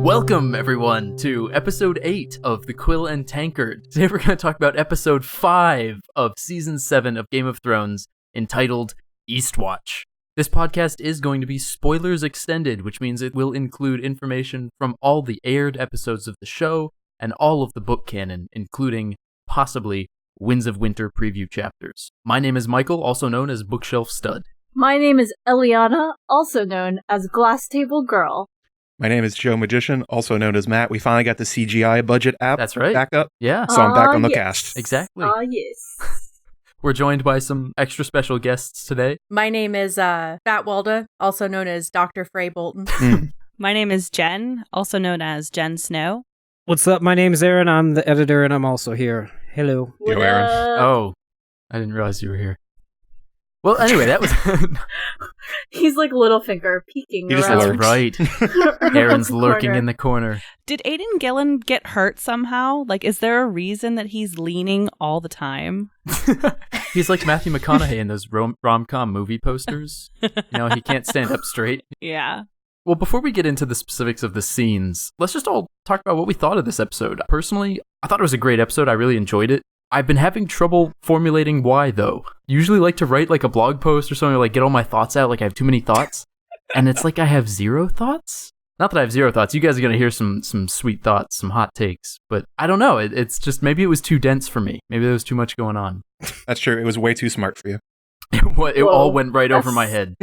Welcome, everyone, to episode 8 of the Quill and Tankard. Today we're going to talk about episode 5 of season 7 of Game of Thrones, entitled Eastwatch. This podcast is going to be spoilers extended, which means it will include information from all the aired episodes of the show and all of the book canon, including, possibly, Winds of Winter preview chapters. My name is Michael, also known as Bookshelfstud. My name is Eliana, also known as Glass Table Girl. My name is JoeMagician, also known as Matt. We finally got the CGI budget app That's right. back up, Yeah, so I'm back on the yes. cast. exactly. Yes. We're joined by some extra special guests today. My name is Fat Walda, also known as Dr. Frey Bolton. My name is Jen, also known as Jen Snow. What's up? My name's Aaron. I'm the editor, and I'm also here. Hello. Yo, Aaron. Oh, I didn't realize you were here. Well, anyway, that was... He's like Littlefinger, peeking He just around. lurks. right. Aaron's lurking in the corner. Did Aidan Gillen get hurt somehow? Like, is there a reason that he's leaning all the time? He's like Matthew McConaughey in those rom-com movie posters. You know, he can't stand up straight. Yeah. Well, before we get into the specifics of the scenes, let's just all talk about what we thought of this episode. Personally, I thought it was a great episode. I really enjoyed it. I've been having trouble formulating why, though. Usually like to write like a blog post or something, or like get all my thoughts out, like I have too many thoughts. And it's like I have zero thoughts? Not that I have zero thoughts. You guys are going to hear some sweet thoughts, some hot takes. But I don't know. It's just, maybe it was too dense for me. Maybe there was too much going on. That's true. It was way too smart for you. It all went right over my head.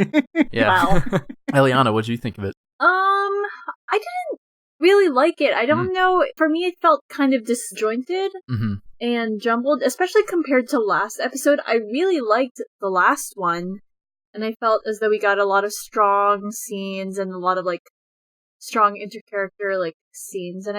Yeah. Wow. Eliana, what did you think of it? I didn't really like it. I don't know. For me, it felt kind of disjointed and jumbled, especially compared to last episode. I really liked the last one, and I felt as though we got a lot of strong scenes and a lot of like strong intercharacter like scenes, and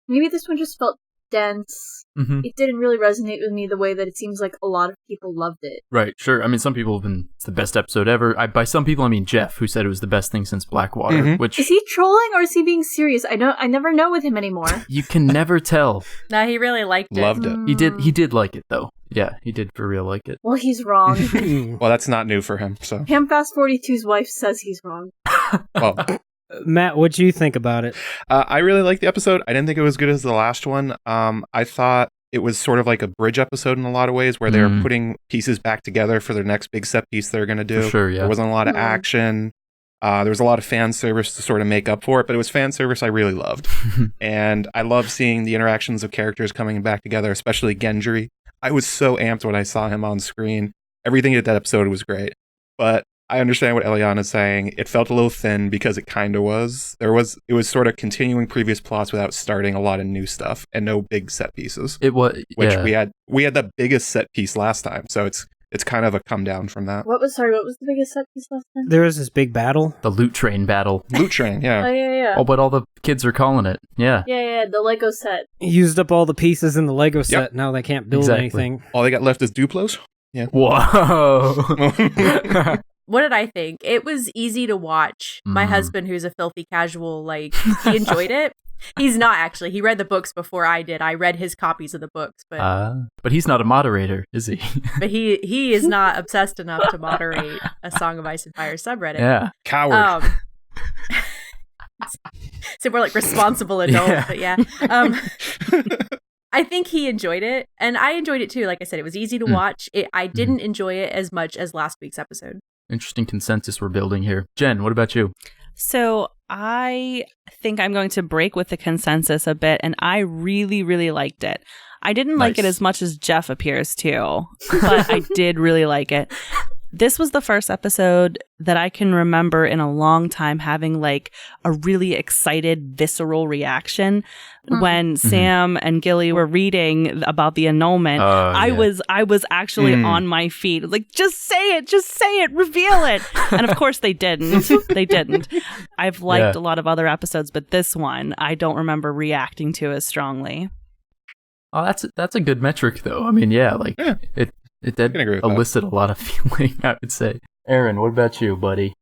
maybe this one just felt dense. It didn't really resonate with me the way that it seems like a lot of people loved it. Right, sure. I mean, some people have been, it's the best episode ever. By some people, I mean Jeff, who said it was the best thing since Blackwater, which... Is he trolling or is he being serious? I never know with him anymore. You can never tell. No, he really liked it. Loved it. He did like it, though. Yeah, he did for real like it. Well, he's wrong. Well, that's not new for him, so... Hamfast42's wife says he's wrong. Well, Matt, what'd you think about it? I really liked the episode. I didn't think it was good as the last one. I thought it was sort of like a bridge episode in a lot of ways, where they were putting pieces back together for their next big set piece they're going to do. For sure, yeah. There wasn't a lot of action. There was a lot of fan service to sort of make up for it, but it was fan service I really loved. And I love seeing the interactions of characters coming back together, especially Gendry. I was so amped when I saw him on screen. Everything in that episode was great. But I understand what Eliana's saying. It felt a little thin because it kind of was. It was sort of continuing previous plots without starting a lot of new stuff and no big set pieces. It was, which yeah. we had the biggest set piece last time, so it's kind of a come down from that. What was the biggest set piece last time? There was this big battle. The loot train battle. Loot train, yeah. Oh, yeah. Oh, but all the kids are calling it. Yeah. Yeah, the Lego set. Used up all the pieces in the Lego set. Now they can't build anything. All they got left is Duplos. Yeah. Whoa. What did I think? It was easy to watch. My husband, who's a filthy casual, like, he enjoyed it. He's not, actually. He read the books before I did. I read his copies of the books, but he's not a moderator, is he? But he is not obsessed enough to moderate a Song of Ice and Fire subreddit. Yeah. Coward. So we're like responsible adults, but yeah. I think he enjoyed it, and I enjoyed it too. Like I said, it was easy to watch. I didn't enjoy it as much as last week's episode. Interesting consensus we're building here. Jen, what about you? So I think I'm going to break with the consensus a bit, and I really, really liked it. I didn't like it as much as Jeff appears to, but I did really like it. This was the first episode that I can remember in a long time having like a really excited, visceral reaction when Sam and Gilly were reading about the annulment. I was actually on my feet, like, just say it, reveal it. And of course they didn't. They didn't. I've liked a lot of other episodes, but this one I don't remember reacting to as strongly. Oh, that's a good metric though. I mean, it did elicit a lot of feeling, I would say. Aaron, what about you, buddy?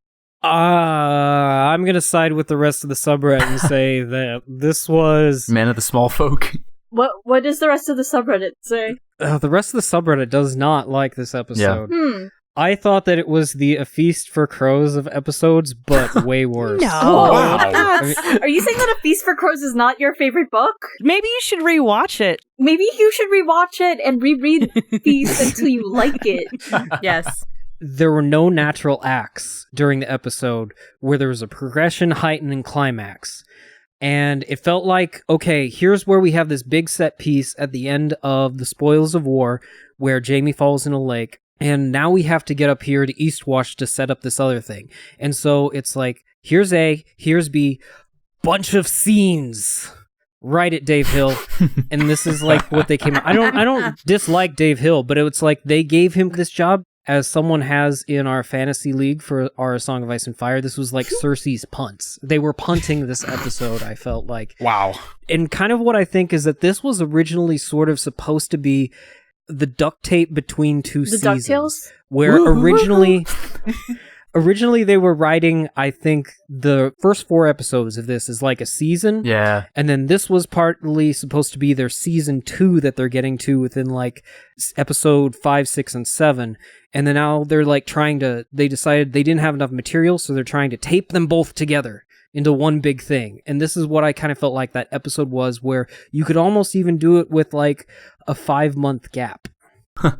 I'm going to side with the rest of the subreddit and say that this was... Man of the small folk. What does the rest of the subreddit say? The rest of the subreddit does not like this episode. Yeah. I thought that it was the A Feast for Crows of episodes, but way worse. No. Oh, wow. Are you saying that A Feast for Crows is not your favorite book? Maybe you should rewatch it. Maybe you should rewatch it and reread Feast until you like it. Yes. There were no natural acts during the episode where there was a progression, heighten, and climax. And it felt like, okay, here's where we have this big set piece at the end of The Spoils of War, where Jaime falls in a lake. And now we have to get up here to Eastwatch to set up this other thing. And so it's like, here's A, here's B, bunch of scenes. Write it, Dave Hill. And this is like what they came out. I don't dislike Dave Hill, but it's like they gave him this job as someone has in our fantasy league for our Song of Ice and Fire. This was like Cersei's punts. They were punting this episode, I felt like. Wow. And kind of what I think is that this was originally sort of supposed to be the duct tape between two seasons. The DuckTales? Where originally they were writing, I think, the first 4 episodes of this is like a season. Yeah. And then this was partly supposed to be their season 2 that they're getting to within like episode 5, 6, and 7. And then now they're like they decided they didn't have enough material, so they're trying to tape them both together into one big thing. And this is what I kind of felt like that episode was, where you could almost even do it with like a 5-month gap. Yeah,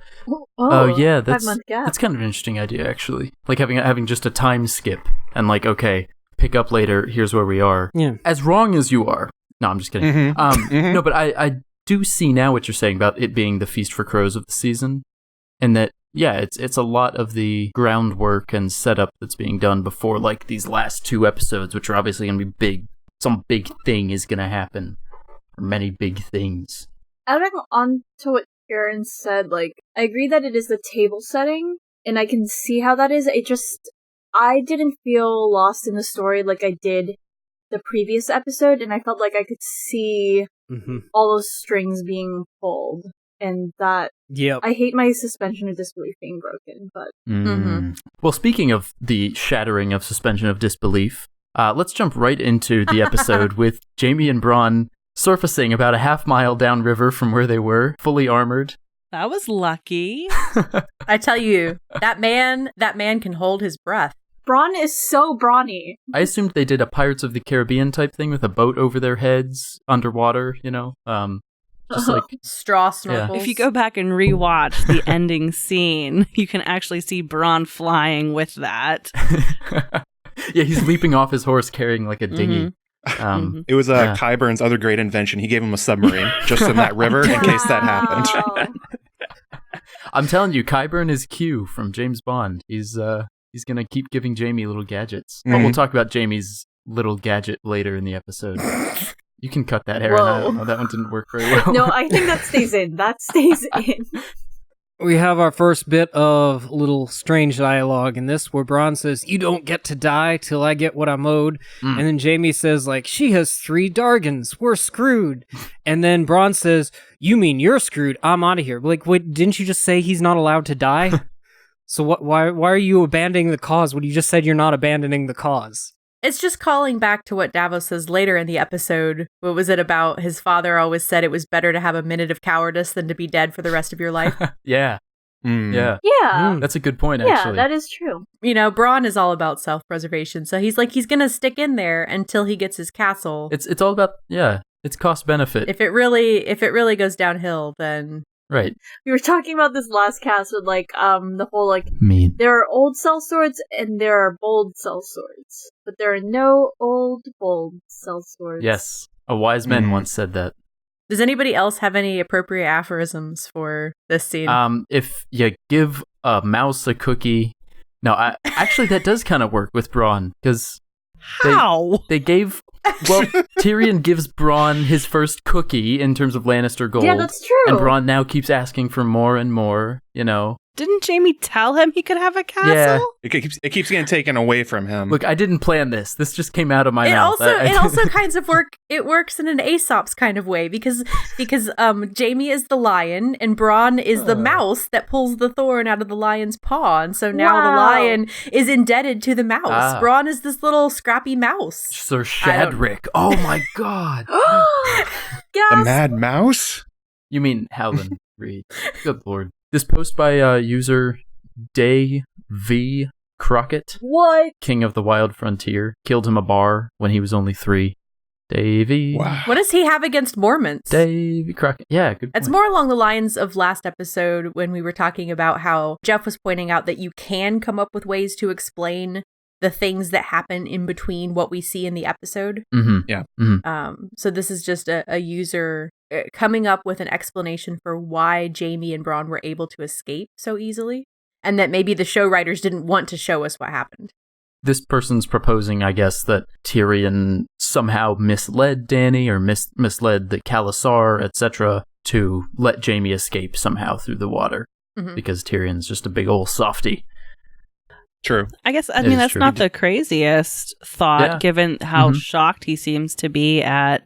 5-month gap. That's kind of an interesting idea, actually. Like having just a time skip and like, okay, pick up later, here's where we are. Yeah. As wrong as you are. No, I'm just kidding. No, but I do see now what you're saying about it being the Feast for Crows of the season. And that, yeah, it's a lot of the groundwork and setup that's being done before like these last 2 episodes, which are obviously going to be big. Some big thing is going to happen. Or many big things. Adding on to what Aaron said, like, I agree that it is the table setting, and I can see how that is. I didn't feel lost in the story like I did the previous episode, and I felt like I could see all those strings being pulled, and that, I hate my suspension of disbelief being broken, but... Well, speaking of the shattering of suspension of disbelief, let's jump right into the episode with Jaime and Bronn surfacing about a half-mile downriver from where they were, fully armored. That was lucky. I tell you, that man can hold his breath. Bronn is so brawny. I assumed they did a Pirates of the Caribbean type thing with a boat over their heads, underwater, you know? Just like straw snorkels. If you go back and rewatch the ending scene, you can actually see Bronn flying with that. Yeah, he's leaping off his horse carrying like a dinghy. It was Qyburn's other great invention. He gave him a submarine just in that river in case that happened. I'm telling you, Qyburn is Q from James Bond. He's gonna keep giving Jaime little gadgets. But we'll talk about Jaime's little gadget later in the episode. You can cut that, Aaron. I don't know. That one didn't work very well. No, I think that stays in. That stays in. We have our first bit of little strange dialogue in this, where Bronn says, "You don't get to die till I get what I'm owed." And then Jaime says, like, "She has 3 Dargans. We're screwed." And then Bronn says, "You mean you're screwed? I'm out of here." Like, wait, didn't you just say he's not allowed to die? So why are you abandoning the cause when you just said you're not abandoning the cause? It's just calling back to what Davos says later in the episode. What was it about? His father always said it was better to have a minute of cowardice than to be dead for the rest of your life. Yeah. Yeah. That's a good point, actually. Yeah, that is true. You know, Bronn is all about self-preservation, so he's going to stick in there until he gets his castle. It's all about, it's cost-benefit. If it really goes downhill, then... Right. We were talking about this last cast with, like, the whole, like, mean. There are old sellswords and there are bold sellswords, but there are no old, bold sellswords. Yes. A wise man once said that. Does anybody else have any appropriate aphorisms for this scene? If you give a mouse a cookie... No, actually, that does kind of work with Bronn, because... How? They gave... Well, Tyrion gives Bronn his first cookie in terms of Lannister gold. Yeah, that's true. And Bronn now keeps asking for more and more, you know. Didn't Jaime tell him he could have a castle? Yeah. It keeps getting taken away from him. Look, I didn't plan this. This just came out of my mouth. It also kinds of works in an Aesop's kind of way because Jaime is the lion and Bronn is the mouse that pulls the thorn out of the lion's paw, and so now the lion is indebted to the mouse. Bronn is this little scrappy mouse. Sir Shadrick. Oh my god. Yes! The Mad Mouse? You mean Howlin' Reed. Good lord. This post by user Day V. Crockett, What? King of the Wild Frontier, killed him a bar when he was only 3. Davey. Wow. What does he have against Mormons? Davey Crockett. Yeah, good point. It's more along the lines of last episode when we were talking about how Jeff was pointing out that you can come up with ways to explain the things that happen in between what we see in the episode. Mm-hmm. Yeah. Mm-hmm. So this is just a user coming up with an explanation for why Jamie and Bronn were able to escape so easily, and that maybe the show writers didn't want to show us what happened. This person's proposing, I guess, that Tyrion somehow misled Dany or misled the Khalasar, etc., to let Jaime escape somehow through the water, because Tyrion's just a big old softy. True. I guess, I mean, that's true. not the craziest thought, given how shocked he seems to be at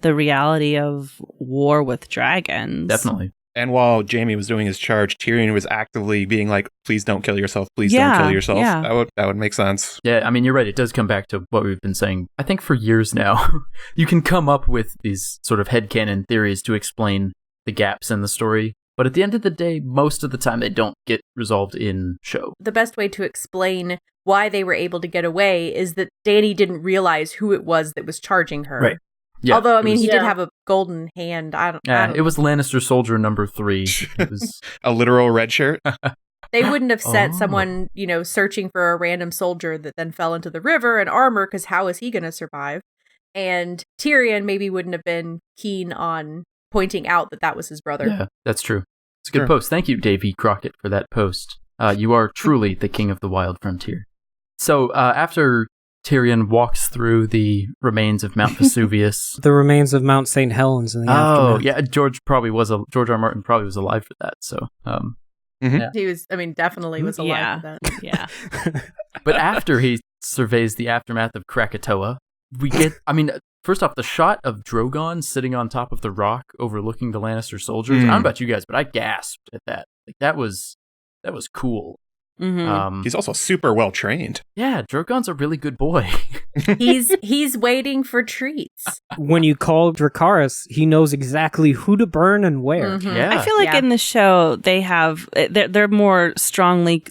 the reality of war with dragons. Definitely. And while Jaime was doing his charge, Tyrion was actively being like, please don't kill yourself. Please don't kill yourself. Yeah. That would make sense. Yeah, I mean, you're right. It does come back to what we've been saying, I think, for years now. You can come up with these sort of headcanon theories to explain the gaps in the story. But at the end of the day, most of the time, they don't get resolved in show. The best way to explain why they were able to get away is that Dany didn't realize who it was that was charging her. Right. Yeah, Although, I mean, he did Yeah. have a golden hand. I don't it was Lannister soldier number 3. It was A literal red shirt? They wouldn't have sent Oh. someone, searching for a random soldier that then fell into the river in armor, because how is he going to survive? And Tyrion maybe wouldn't have been keen on pointing out that was his brother. Yeah, that's true. It's a good Sure. post. Thank you, Davey Crockett, for that post. You are truly the king of the wild frontier. So after Tyrion walks through the remains of Mount Vesuvius. The remains of Mount St. Helens in the aftermath. Yeah, George R. Martin probably was alive for that. So, yeah. He was, definitely was alive for that. Yeah. But after he surveys the aftermath of Krakatoa, we get, first off, the shot of Drogon sitting on top of the rock overlooking the Lannister soldiers. I don't know about you guys, but I gasped at that. Like, that was cool. Mm-hmm. He's also super well trained. Yeah, Drogon's a really good boy. He's waiting for treats. When you call Dracarys, he knows exactly who to burn and where. Mhm. Yeah. I feel like in the show they're more strongly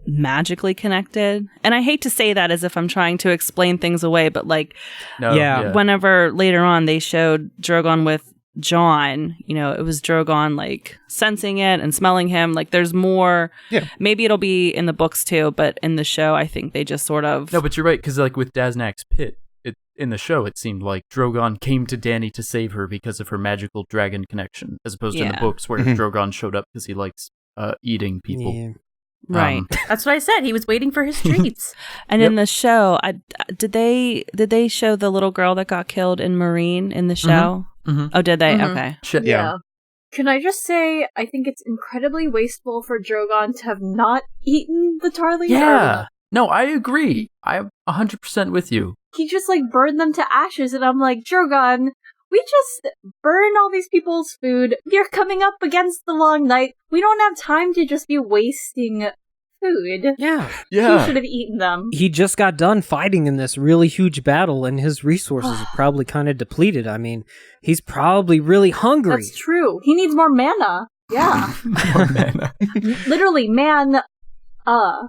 magically connected, and I hate to say that as if I'm trying to explain things away, but whenever later on they showed Drogon with Jon, it was Drogon sensing it and smelling him. There's more. Yeah. Maybe it'll be in the books too, but in the show, I think they just sort of. No, but you're right, because with Daznak's pit, in the show, it seemed like Drogon came to Dany to save her because of her magical dragon connection, as opposed to in the books where Drogon showed up because he likes eating people. Yeah. Right. That's what I said. He was waiting for his treats. And in the show, did they show the little girl that got killed in Marine in the show? Mm-hmm. Oh, did they? Mhm. Okay. Shit. Yeah. Can I just say, I think it's incredibly wasteful for Drogon to have not eaten the Tarly? Yeah. No, I agree. I'm 100% with you. He just burned them to ashes, and I'm like, Drogon, we just burn all these people's food. You're coming up against the long night. We don't have time to just be wasting food. Yeah. He should have eaten them. He just got done fighting in this really huge battle, and his resources are probably kind of depleted. He's probably really hungry. That's true. He needs more mana. Yeah. More mana. Literally, man. Oh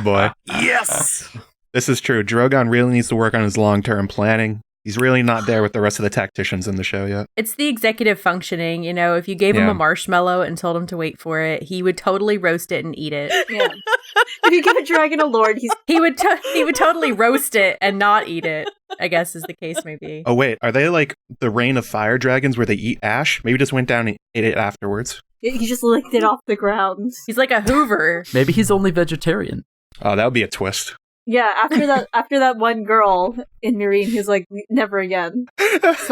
boy. Yes! This is true. Drogon really needs to work on his long-term planning. He's really not there with the rest of the tacticians in the show yet. It's the executive functioning. If you gave him Yeah. a marshmallow and told him to wait for it, he would totally roast it and eat it. Yeah. If you give a dragon a lord, He would totally roast it and not eat it, I guess is the case may be. Oh wait, are they like the Reign of Fire dragons where they eat ash? Maybe just went down and ate it afterwards. he just licked it off the ground. He's like a Hoover. Maybe he's only vegetarian. Oh, that would be a twist. Yeah, after that one girl in Marine, he's like, never again. It's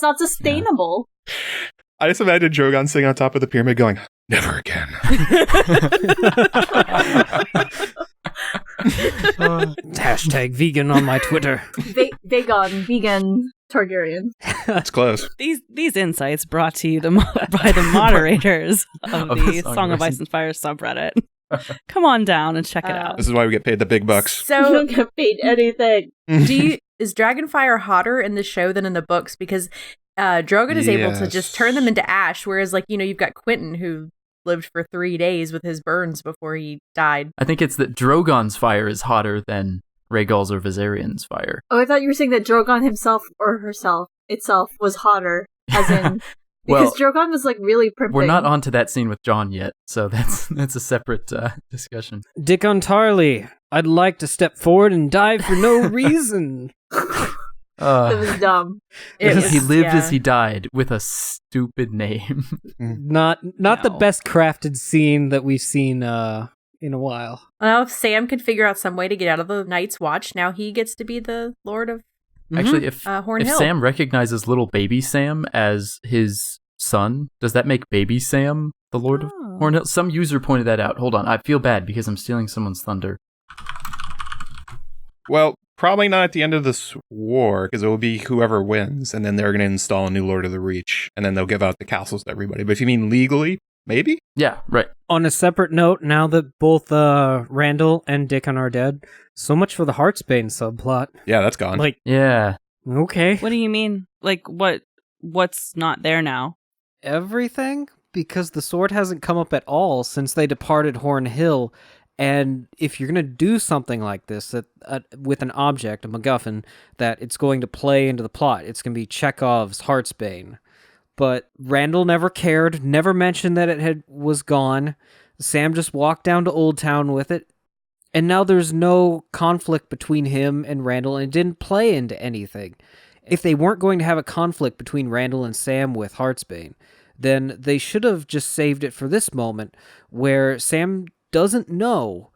not sustainable. I just imagine Drogon sitting on top of the pyramid going, never again. Hashtag vegan on my Twitter. Vegan Targaryen. It's close. These insights brought to you by the moderators of the Song of Ice and Fire subreddit. Come on down and check it out. This is why we get paid the big bucks. You So don't get paid anything. do is Dragonfire hotter in the show than in the books? Because Drogon is able to just turn them into ash, whereas, like, you know, you've got Quentin who lived for 3 days with his burns before he died. I think it's that Drogon's fire is hotter than Rhaegal's or Viserion's fire. Oh, I thought you were saying that Drogon himself or herself itself was hotter, as in... Because Drogon was, like, really primping. We're not onto that scene with Jon yet, so that's a separate discussion. Dick Tarly, I'd like to step forward and die for no reason. That was dumb. He lived as he died with a stupid name. Not the best crafted scene that we've seen in a while. Well, if Sam could figure out some way to get out of the Night's Watch, now he gets to be the Lord of Actually, if Hill. Sam recognizes little baby Sam as his son, does that make baby Sam the Lord of Hornhill? Some user pointed that out. Hold on, I feel bad because I'm stealing someone's thunder. Well, probably not at the end of this war, because it will be whoever wins, and then they're going to install a new Lord of the Reach, and then they'll give out the castles to everybody. But if you mean legally, maybe? Yeah, right. On a separate note, now that both Randall and Dickon are dead, so much for the Heartsbane subplot. Yeah, that's gone. Like, yeah. Okay. What do you mean? Like, what's not there now? Everything? Because the sword hasn't come up at all since they departed Horn Hill. And if you're going to do something like this with an object, a MacGuffin, that it's going to play into the plot, it's going to be Chekhov's Heartsbane. But Randall never cared, never mentioned that it was gone. Sam just walked down to Old Town with it. And now there's no conflict between him and Randall, and it didn't play into anything. If they weren't going to have a conflict between Randall and Sam with Heartsbane, then they should have just saved it for this moment, where Sam doesn't know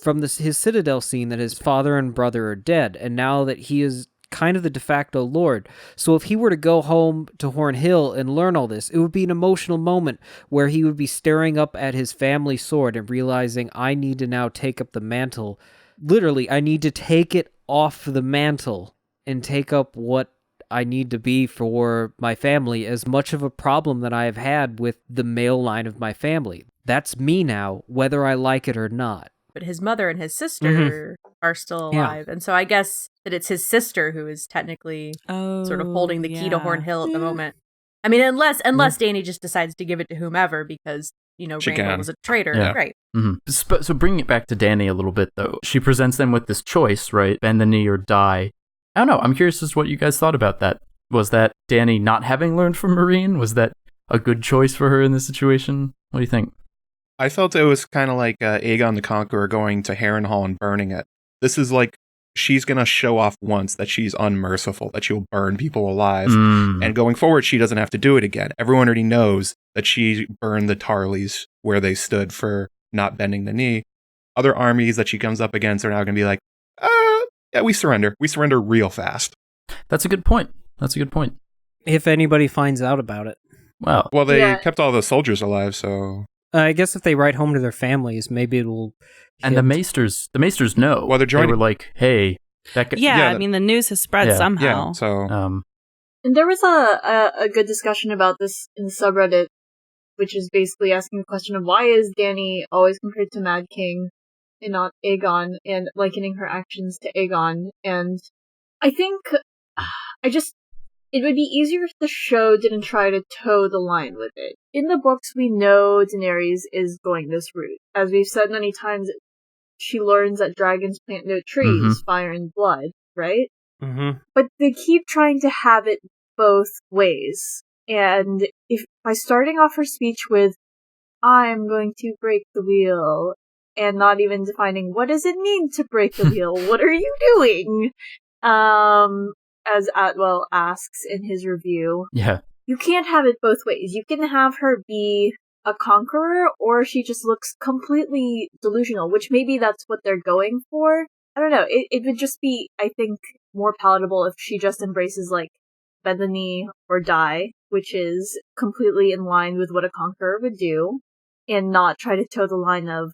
from his Citadel scene that his father and brother are dead, and now that he is kind of the de facto lord. So if he were to go home to Horn Hill and learn all this, it would be an emotional moment where he would be staring up at his family sword and realizing, I need to now take up the mantle. Literally, I need to take it off the mantle and take up what I need to be for my family, as much of a problem that I have had with the male line of my family. That's me now, whether I like it or not. But his mother and his sister are still alive. Yeah. And so I guess that it's his sister who is technically sort of holding the key to Horn Hill at the moment. I mean, unless Dany just decides to give it to whomever because, you know, Randall was a traitor. Yeah. Right. Mm-hmm. So bringing it back to Dany a little bit, though, she presents them with this choice, right? Bend the knee or die. I don't know. I'm curious as to what you guys thought about that. Was that Dany not having learned from Meereen? Was that a good choice for her in this situation? What do you think? I felt it was kind of like Aegon the Conqueror going to Harrenhal and burning it. This is like, she's going to show off once that she's unmerciful, that she'll burn people alive. And going forward, she doesn't have to do it again. Everyone already knows that she burned the Tarleys where they stood for not bending the knee. Other armies that she comes up against are now going to be like, yeah, we surrender. We surrender real fast. That's a good point. If anybody finds out about it. Well, they kept all the soldiers alive, so... I guess if they write home to their families, maybe it will... And the Maesters know. Well, they're joining. They were like, hey... That I mean, the news has spread somehow. Yeah, so... And there was a good discussion about this in the subreddit, which is basically asking the question of why is Dany always compared to Mad King and not Aegon, and likening her actions to Aegon. And I think it would be easier if the show didn't try to toe the line with it. In the books, we know Daenerys is going this route. As we've said many times, she learns that dragons plant no trees, fire and blood, right? Mm-hmm. But they keep trying to have it both ways. And if by starting off her speech with, I'm going to break the wheel, and not even defining what does it mean to break the wheel, what are you doing? As Atwell asks in his review. Yeah. You can't have it both ways. You can have her be a conqueror, or she just looks completely delusional, which maybe that's what they're going for. I don't know. It would just be, I think, more palatable if she just embraces, like, bend the knee or die, which is completely in line with what a conqueror would do, and not try to toe the line of,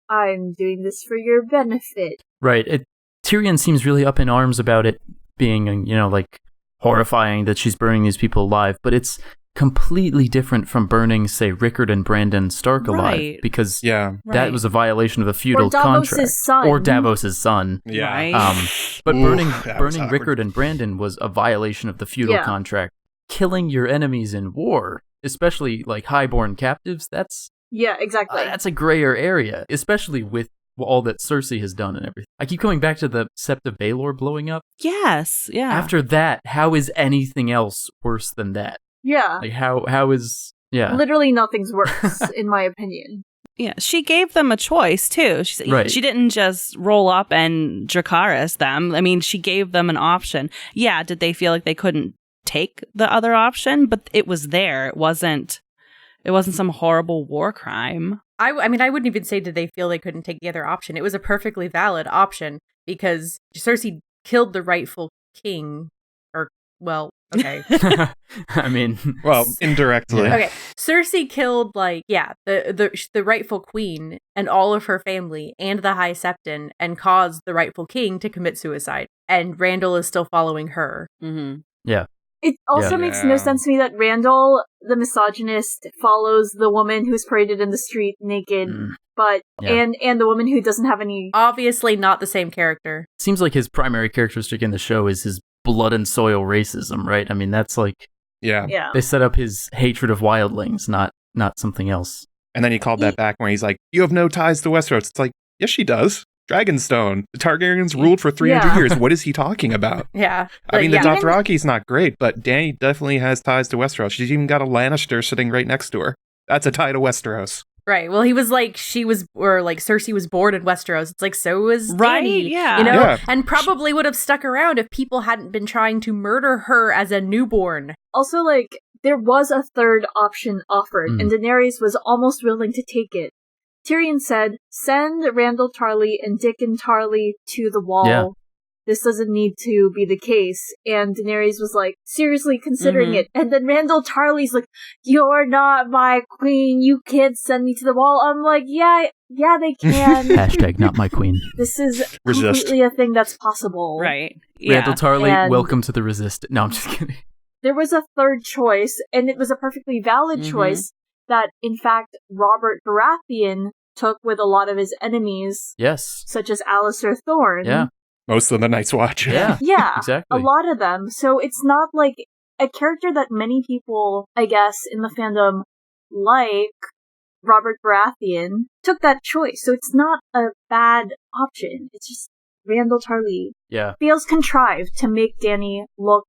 I'm doing this for your benefit. Right. Tyrion seems really up in arms about it being, like, horrifying that she's burning these people alive, but it's completely different from burning, say, Rickard and Brandon Stark alive, because that was a violation of a feudal contract. Or Davos's son. Yeah. Right. But burning Rickard and Brandon was a violation of the feudal contract. Killing your enemies in war, especially like highborn captives, that's exactly. That's a grayer area, especially with all that Cersei has done and everything. I keep coming back to the Sept of Baelor blowing up. Yes, yeah. After that, how is anything else worse than that? Yeah. Like how is literally nothing's worse in my opinion. Yeah, she gave them a choice too. She didn't just roll up and Dracarys them. I mean, she gave them an option. Yeah, did they feel like they couldn't take the other option? But it was there. It wasn't some horrible war crime. I mean, I wouldn't even say did they feel they couldn't take the other option. It was a perfectly valid option because Cersei killed the rightful king. Okay. I mean, indirectly. Yeah. Okay. Cersei killed the rightful queen and all of her family and the High Septon and caused the rightful king to commit suicide. And Randall is still following her. Mm-hmm. Yeah. It also makes no sense to me that Randall, the misogynist, follows the woman who's paraded in the street naked, but and the woman who doesn't have any. Obviously, not the same character. Seems like his primary characteristic in the show is his blood and soil racism, right? I mean, that's like they set up his hatred of wildlings, not something else. And then he called that back when he's like, "You have no ties to Westeros." It's like, yes, she does. Dragonstone. The Targaryens ruled for 300 years. What is he talking about? Yeah. I mean, the Dothraki's not great, but Dany definitely has ties to Westeros. She's even got a Lannister sitting right next to her. That's a tie to Westeros. Right. Well, he was like, Cersei was born in Westeros. It's like, so was Dany. Right, yeah. You know? Yeah. And probably would have stuck around if people hadn't been trying to murder her as a newborn. Also, like, there was a third option offered, and Daenerys was almost willing to take it. Tyrion said, send Randall Tarly and Dickon Tarly to the wall. Yeah. This doesn't need to be the case. And Daenerys was like, seriously considering it. And then Randall Tarly's like, you're not my queen. You can't send me to the wall. I'm like, yeah, they can. Hashtag not my queen. This is completely a thing that's possible. Right. Yeah. Randall Tarly, welcome to the Resistance. No, I'm just kidding. There was a third choice, and it was a perfectly valid choice that, in fact, Robert Baratheon took with a lot of his enemies. Yes. Such as Alliser Thorne. Yeah. Most of the Night's Watch. Yeah. Yeah. Exactly. A lot of them. So it's not like a character that many people, I guess, in the fandom like Robert Baratheon took that choice. So it's not a bad option. It's just Randall Tarly. Yeah. Feels contrived to make Dany look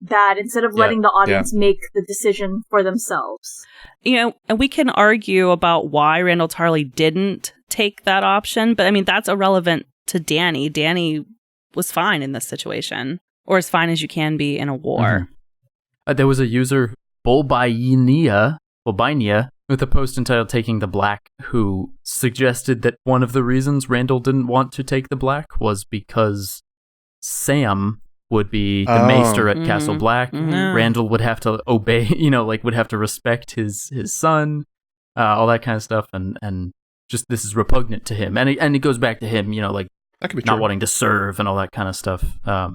bad instead of letting the audience make the decision for themselves. You know, and we can argue about why Randall Tarly didn't take that option, but I mean, that's irrelevant to Dany. Dany was fine in this situation, or as fine as you can be in a war. There was a user, Bolbinia, with a post entitled Taking the Black, who suggested that one of the reasons Randall didn't want to take the Black was because Sam would be the maester at Castle Black. Randall would have to obey, would have to respect his son, all that kind of stuff, and just this is repugnant to him. And it goes back to him, that could be not true. wanting to serve and all that kind of stuff. I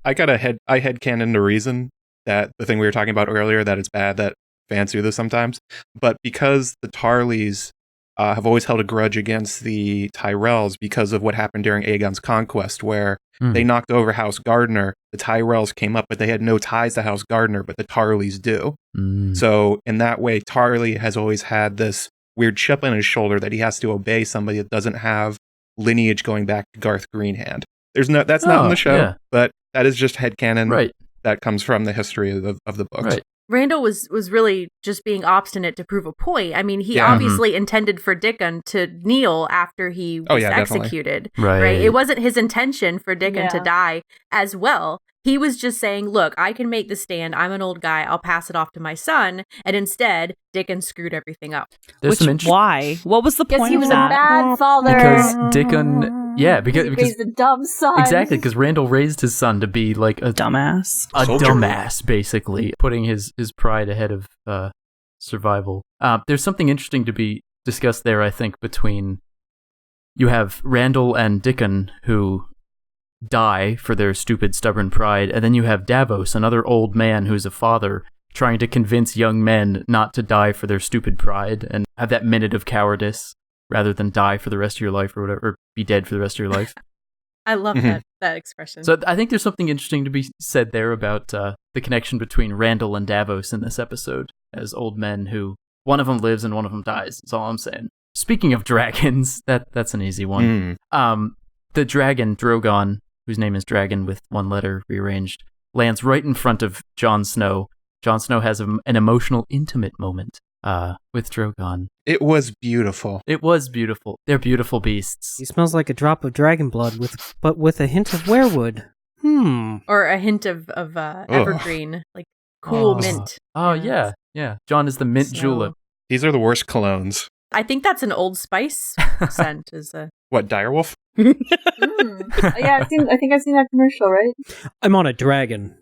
headcanon the reason that the thing we were talking about earlier, that it's bad that fans do this sometimes, but because the Tarlys have always held a grudge against the Tyrells because of what happened during Aegon's conquest, where they knocked over House Gardner. The Tyrells came up, but they had no ties to House Gardner, but the Tarlys do. So in that way, Tarly has always had this weird chip on his shoulder that he has to obey somebody that doesn't have lineage going back to Garth Greenhand. That's not in the show, but that is just headcanon that comes from the history of the books. Right. Randall was really just being obstinate to prove a point. I mean, he obviously intended for Dickon to kneel after he was executed. Right. It wasn't his intention for Dickon to die as well. He was just saying, look, I can make the stand. I'm an old guy. I'll pass it off to my son. And instead, Dickon screwed everything up. Why? What was the point of that? Because he was a bad father. Because Dickon... Yeah, because he raised a dumb son. Exactly, because Randall raised his son to be like a dumbass. Dumbass, basically. Putting his pride ahead of survival. There's something interesting to be discussed there, I think, between... You have Randall and Dickon, who die for their stupid, stubborn pride, and then you have Davos, another old man who's a father, trying to convince young men not to die for their stupid pride and have that minute of cowardice rather than die for the rest of your life or whatever, or be dead for the rest of your life. I love that expression. So I think there's something interesting to be said there about the connection between Randall and Davos in this episode as old men who, one of them lives and one of them dies. That's all I'm saying. Speaking of dragons, that's an easy one. The dragon, Drogon, whose name is Dragon with one letter rearranged, lands right in front of Jon Snow. Jon Snow has an emotional, intimate moment with Drogon. It was beautiful. It was beautiful. They're beautiful beasts. He smells like a drop of dragon blood, but with a hint of werewood. Or a hint of evergreen, like cool mint. Oh, yeah. Jon is the mint julep. These are the worst colognes. I think that's an Old Spice scent. What, direwolf? Yeah, I think I've seen that commercial, right? I'm on a dragon.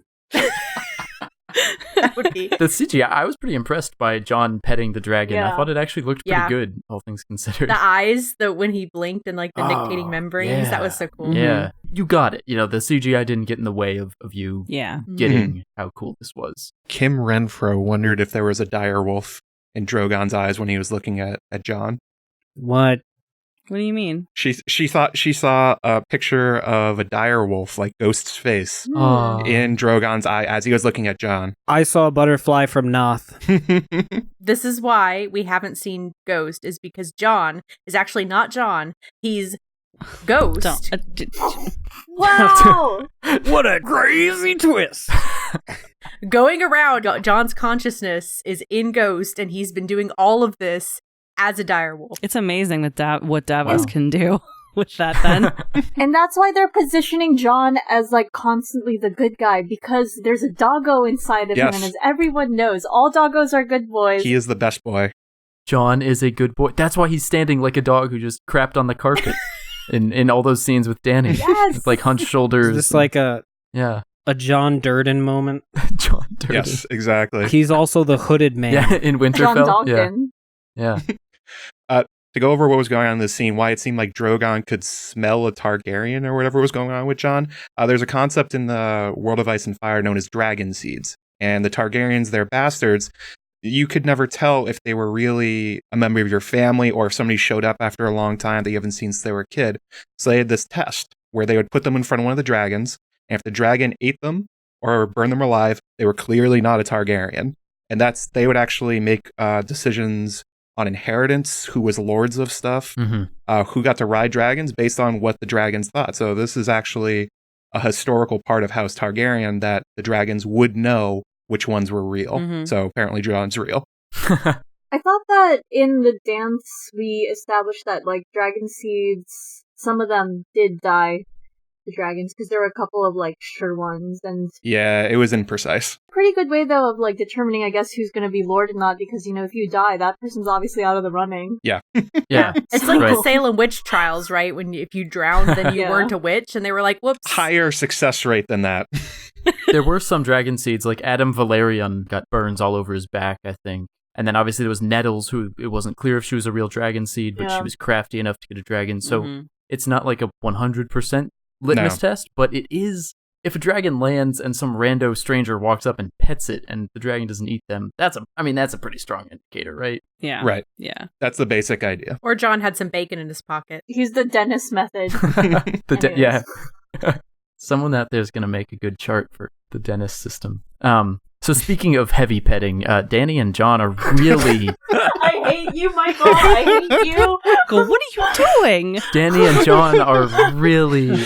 That would be. The CGI, I was pretty impressed by Jon petting the dragon. Yeah. I thought it actually looked pretty good, all things considered. The eyes, when he blinked and like the nictating membranes, that was so cool. Yeah, you got it. The CGI didn't get in the way of you getting how cool this was. Kim Renfro wondered if there was a direwolf in Drogon's eyes when he was looking at Jon. What? What do you mean? She thought she saw a picture of a direwolf, like Ghost's face, in Drogon's eye as he was looking at Jon. I saw a butterfly from Noth. This is why we haven't seen Ghost, is because Jon is actually not Jon. He's Ghost. Wow! What a crazy twist! Going around, Jon's consciousness is in Ghost, and he's been doing all of this as a direwolf. It's amazing that what Davos can do with that then. And that's why they're positioning Jon as like constantly the good guy, because there's a doggo inside of him, and as everyone knows, all doggos are good boys. He is the best boy. Jon is a good boy. That's why he's standing like a dog who just crapped on the carpet in all those scenes with Dany. Yes! With like hunched shoulders. Is this like a John Durden moment? Jon Durden. Yes, exactly. He's also the hooded man. Yeah, in Winterfell. John Donkin. Yeah. To go over what was going on in this scene, why it seemed like Drogon could smell a Targaryen or whatever was going on with Jon, there's a concept in the World of Ice and Fire known as dragon seeds. And the Targaryens, they're bastards. You could never tell if they were really a member of your family or if somebody showed up after a long time that you haven't seen since they were a kid. So they had this test where they would put them in front of one of the dragons, and if the dragon ate them or burned them alive, they were clearly not a Targaryen. And they would actually make decisions on inheritance, who was lords of stuff, who got to ride dragons based on what the dragons thought. So this is actually a historical part of House Targaryen that the dragons would know which ones were real. So apparently Jon's real. I thought that in the dance we established that like dragon seeds, some of them did die, the dragons, because there were a couple of like sure ones, and yeah, it was imprecise. Pretty good way though of like determining, I guess, who's going to be lord and not, because if you die, that person's obviously out of the running. Yeah. It's like the Salem witch trials, right? If you drowned, then you weren't a witch, and they were like, whoops. Higher success rate than that. There were some dragon seeds, like Adam Valerian got burns all over his back, I think. And then obviously there was Nettles, who it wasn't clear if she was a real dragon seed, but she was crafty enough to get a dragon. So it's not like a 100% litmus test, but it is. If a dragon lands and some rando stranger walks up and pets it and the dragon doesn't eat them, that's a pretty strong indicator, right? Yeah. Right. Yeah. That's the basic idea. Or Jon had some bacon in his pocket. He's the Dennis method. Someone out there is going to make a good chart for the Dennis system. So speaking of heavy petting, Dany and Jon are really... I hate you, Michael. I hate you. What are you doing? Dany and Jon are really...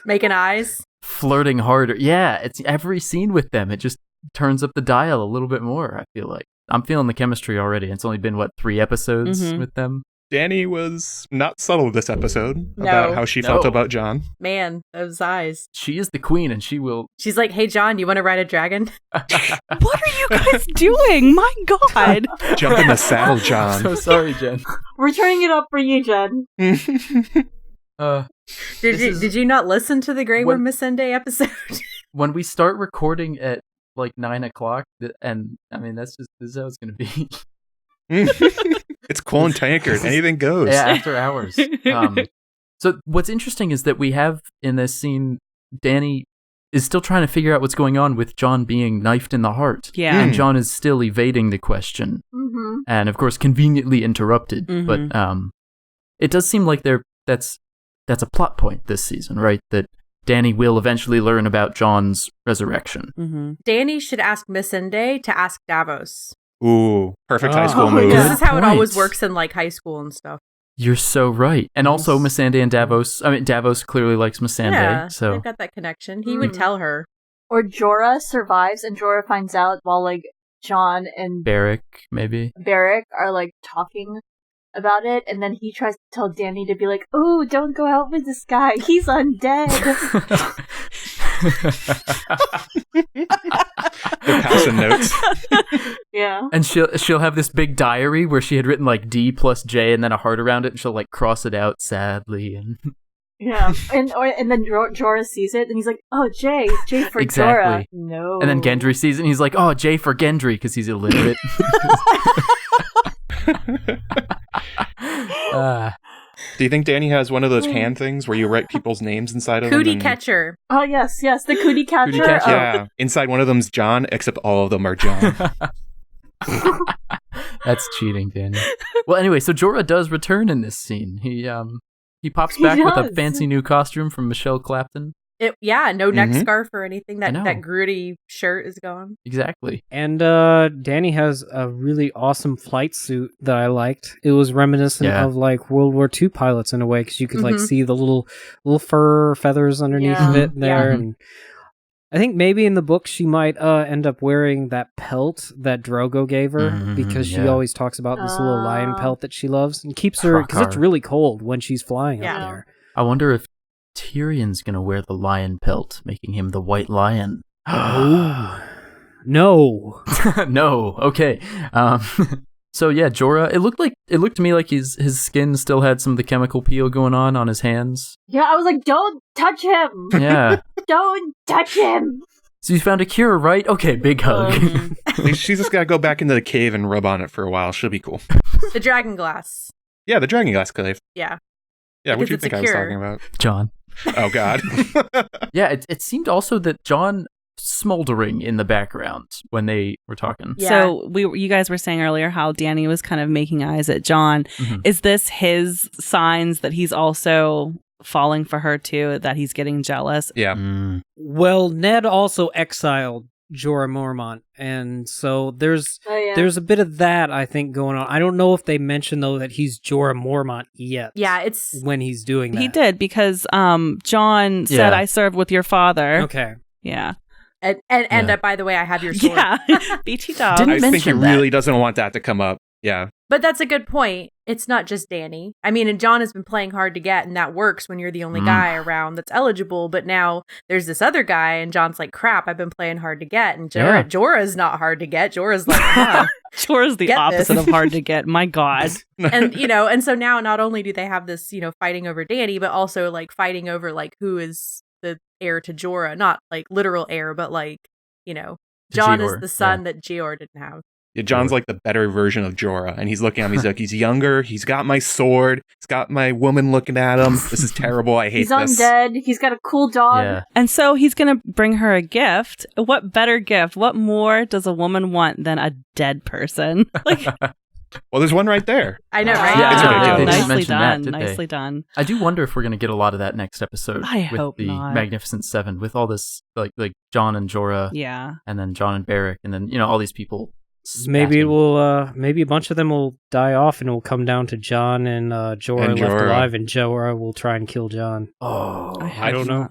making eyes? Flirting harder. Yeah, it's every scene with them. It just turns up the dial a little bit more, I feel like. I'm feeling the chemistry already. It's only been, 3 episodes with them? Dany was not subtle this episode about how she felt about Jon. Man, those eyes. She is the queen, and she will... She's like, hey, Jon, you want to ride a dragon? What are you guys doing? My God. Jump in the saddle, Jon. So sorry, Jen. We're turning it up for you, Jen. Did you not listen to the Grey Worm Missandei episode? When we start recording at 9 o'clock, and this is how it's going to be. It's Quill and Tankard. Anything goes. Yeah, after hours. So what's interesting is that we have in this scene Dany is still trying to figure out what's going on with John being knifed in the heart. Yeah. And John is still evading the question. Mm-hmm. And of course, conveniently interrupted. But it does seem like that's a plot point this season, right? That Danny will eventually learn about John's resurrection. Mm-hmm. Danny should ask Missandei to ask Davos. Ooh, perfect high school Oh, move. yeah. This is how it point. always works in like high school and stuff. You're so right. And also Missandei and Davos. I mean, Davos clearly likes Missandei. Yeah, So they've got that connection. He would tell her. Or Jorah survives and Jorah finds out while like John and Barrack, maybe. Barrack are like talking about it, and then he tries to tell Danny to be like, "Oh, don't go out with this guy. He's undead." They're passing notes. Yeah. And she'll have this big diary where she had written like D plus J and then a heart around it, and she'll like cross it out sadly. And Yeah. And then Jorah sees it, and he's like, "Oh, J for Exactly. Jorah." No. And then Gendry sees it, and he's like, "Oh, J for Gendry," because he's illiterate. Do you think Danny has one of those hand things where you write people's names inside of them? Cootie and- catcher. Oh yes, the cootie catcher. Cootie catcher. Oh. Yeah, inside one of them's John, except all of them are John. That's cheating, Danny. Well, anyway, so Jorah does return in this scene. He pops back with a does. fancy new costume from Michelle Clapton. No neck Mhm. scarf or anything. I know. That grooty shirt is gone. Exactly. And Danny has a really awesome flight suit that I liked. It was reminiscent Yeah. of like World War II pilots in a way, because you could like Mhm. see the little fur feathers underneath Yeah. of it there. Yeah. And I think maybe in the book she might end up wearing that pelt that Drogo gave her, Mhm, because she yeah. always talks about this little lion Ah. pelt that she loves and keeps her, because it's Hrothgar. really cold when she's flying Yeah. up there. I wonder if Tyrion's gonna wear the lion pelt, making him the White Lion. Oh no! No. Okay. So yeah, Jorah. It looked to me like his skin still had some of the chemical peel going on his hands. Yeah, I was like, "Don't touch him! Yeah. Don't touch him!" So you found a cure, right? Okay, big hug. She's just got to go back into the cave and rub on it for a while. She'll be cool. The dragon glass. Yeah, the Dragon Glass cave. Yeah. Yeah, what Because do you it's a think I was cure. talking about? John. Oh, God. Yeah, it seemed also that John smoldering in the background when they were talking. Yeah. So you guys were saying earlier how Danny was kind of making eyes at John. Mhm. Is this his signs that he's also falling for her too, that he's getting jealous? Yeah. Mm. Well, Ned also exiled Jorah Mormont, and so there's Oh yeah. There's a bit of that, I think, going on. I don't know if they mentioned, though, that he's Jorah Mormont yet. Yeah, it's when he's doing that. He did, because John said, Yeah. "I served with your father." Okay. Yeah. and by the way, I have your sword. Yeah. BT dog. Didn't I think he mention that. really doesn't want that to come up. Yeah. But that's a good point. It's not just Danny. I mean, and John has been playing hard to get, and that works when you're the only guy around that's eligible. But now there's this other guy, and John's like, "Crap, I've been playing hard to get." And Yeah. Jorah's not hard to get. Jorah's like, "Huh." Jorah's the Get opposite this. of hard to get. My God. And and so now not only do they have this, fighting over Danny, but also like fighting over like who is the heir to Jorah, not like literal heir, but like, John is Jeor, the son that Jeor didn't have. Yeah, John's like the better version of Jorah, and he's looking at me. He's like, he's younger. He's got my sword. He's got my woman looking at him. This is terrible. I hate He's this. undead. He's got a cool dog. Yeah. And so he's going to bring her a gift. What better gift? What more does a woman want than a dead person? Like, Well, there's one right there. I know, right? Yeah, It's ridiculous. they didn't nicely mention that, done. did they? Nicely done. I do wonder if we're going to get a lot of that next episode. I with hope the not. Magnificent Seven, with all this like John and Jorah, Yeah. and then John and Barrack, and then all these people. Maybe it spatting. will. Maybe a bunch of them will die off, and it will come down to John and Jorah And left Jorah. alive, and Jorah will try and kill John. Oh, I don't know.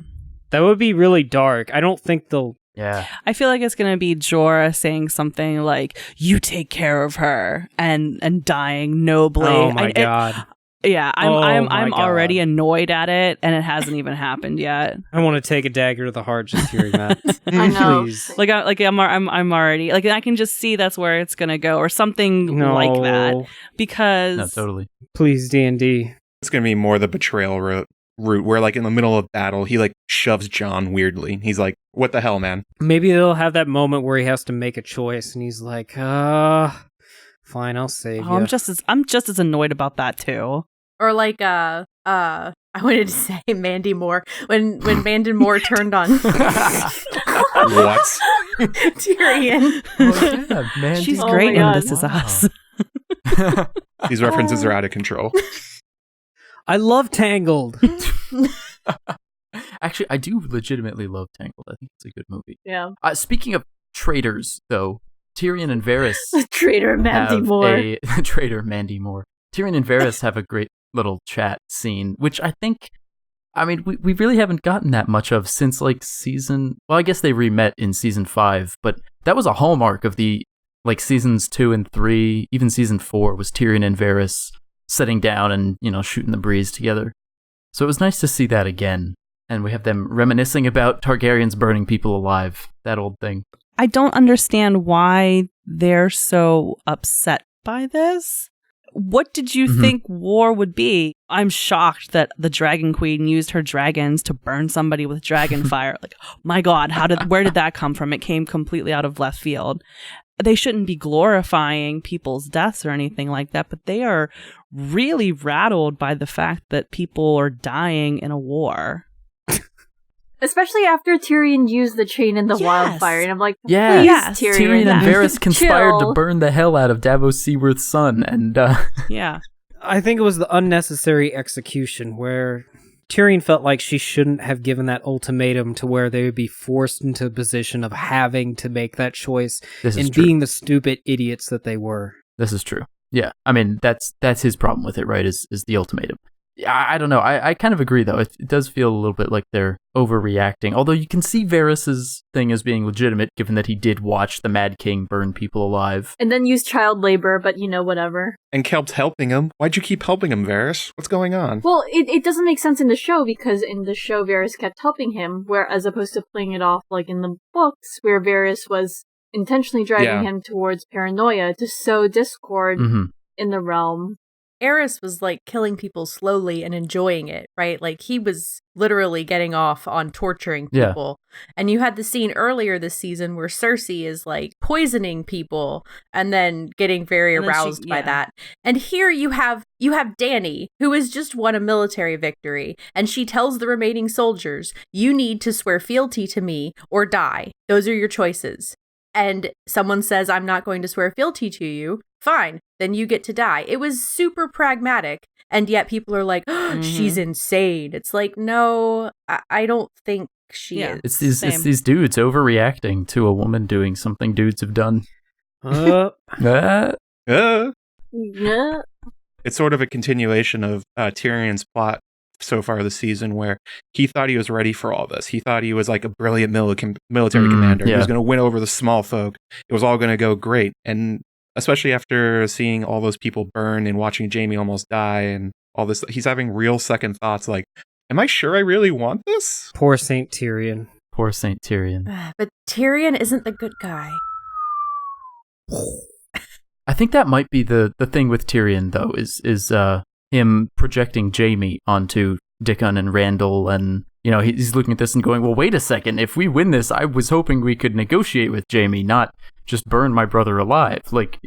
That would be really dark. I don't think they'll. yeah. I feel like it's going to be Jorah saying something like, "You take care of her," and dying nobly. Oh my god! I'm my already God. annoyed at it, and it hasn't even happened yet. I want to take a dagger to the heart just hearing that. I know. Please. I'm already like, I can just see that's where it's going to go, or something No. like that, because No, totally. Please, D&D. It's going to be more the betrayal route where, like, in the middle of battle, he, like, shoves John weirdly. He's like, what the hell, man? Maybe they'll have that moment where he has to make a choice, and he's like, fine, I'll save you. I'm just as annoyed about that too. Or like I wanted to say Mandy Moore when Mandy Moore turned on What? Tyrion. Oh, yeah, Mandy. She's Oh great my in God. This Is Us. These references are out of control. I love Tangled. Actually, I do legitimately love Tangled. I think it's a good movie. Yeah. Speaking of traitors, though, Tyrion and Varys Traitor Mandy have Moore. traitor Mandy Moore. Tyrion and Varys have a great little chat scene, which I think, I mean, we really haven't gotten that much of since like I guess they re-met in season 5, but that was a hallmark of the like seasons 2 and 3, even season 4 was Tyrion and Varys sitting down and, shooting the breeze together. So it was nice to see that again. And we have them reminiscing about Targaryens burning people alive, that old thing. I don't understand why they're so upset by this. What did you think war would be? I'm shocked that the Dragon Queen used her dragons to burn somebody with dragon fire. Like, my God, where did that come from? It came completely out of left field. They shouldn't be glorifying people's deaths or anything like that, but they are really rattled by the fact that people are dying in a war. Especially after Tyrion used the chain in the wildfire, and I'm like, Yeah, please, yes. Tyrion and Varys conspired chill. to burn the hell out of Davos Seaworth's son, and Yeah. I think it was the unnecessary execution where Tyrion felt like she shouldn't have given that ultimatum to where they would be forced into a position of having to make that choice this is and true. being the stupid idiots that they were. This is true. Yeah, I mean that's his problem with it, right? Is the ultimatum. I don't know. I kind of agree, though. It does feel a little bit like they're overreacting. Although you can see Varys' thing as being legitimate, given that he did watch the Mad King burn people alive. And then use child labor, but whatever. And kept helping him. Why'd you keep helping him, Varys? What's going on? Well, it doesn't make sense in the show, because in the show Varys kept helping him, where as opposed to playing it off like in the books, where Varys was intentionally driving him towards paranoia to sow discord in the realm. Aerys was like killing people slowly and enjoying it, right? Like he was literally getting off on torturing people. Yeah. And you had the scene earlier this season where Cersei is like poisoning people and then getting very aroused by that. And here you have Dany, who has just won a military victory, and she tells the remaining soldiers, "You need to swear fealty to me or die. Those are your choices." And someone says, "I'm not going to swear fealty to you." Fine, then you get to die. It was super pragmatic, and yet people are like, oh, she's insane. It's like, no, I don't think she is. It's these dudes overreacting to a woman doing something dudes have done. Yeah. It's sort of a continuation of Tyrion's plot so far this season, where he thought he was ready for all this. He thought he was like a brilliant military commander. He was going to win over the small folk. It was all going to go great. And especially after seeing all those people burn and watching Jaime almost die and all this, he's having real second thoughts like, am I sure I really want this? Poor Saint Tyrion. Poor Saint Tyrion. But Tyrion isn't the good guy. I think that might be the thing with Tyrion, though, is him projecting Jaime onto Dickon and Randall, and he's looking at this and going, well, wait a second, if we win this, I was hoping we could negotiate with Jaime, not just burn my brother alive. Like,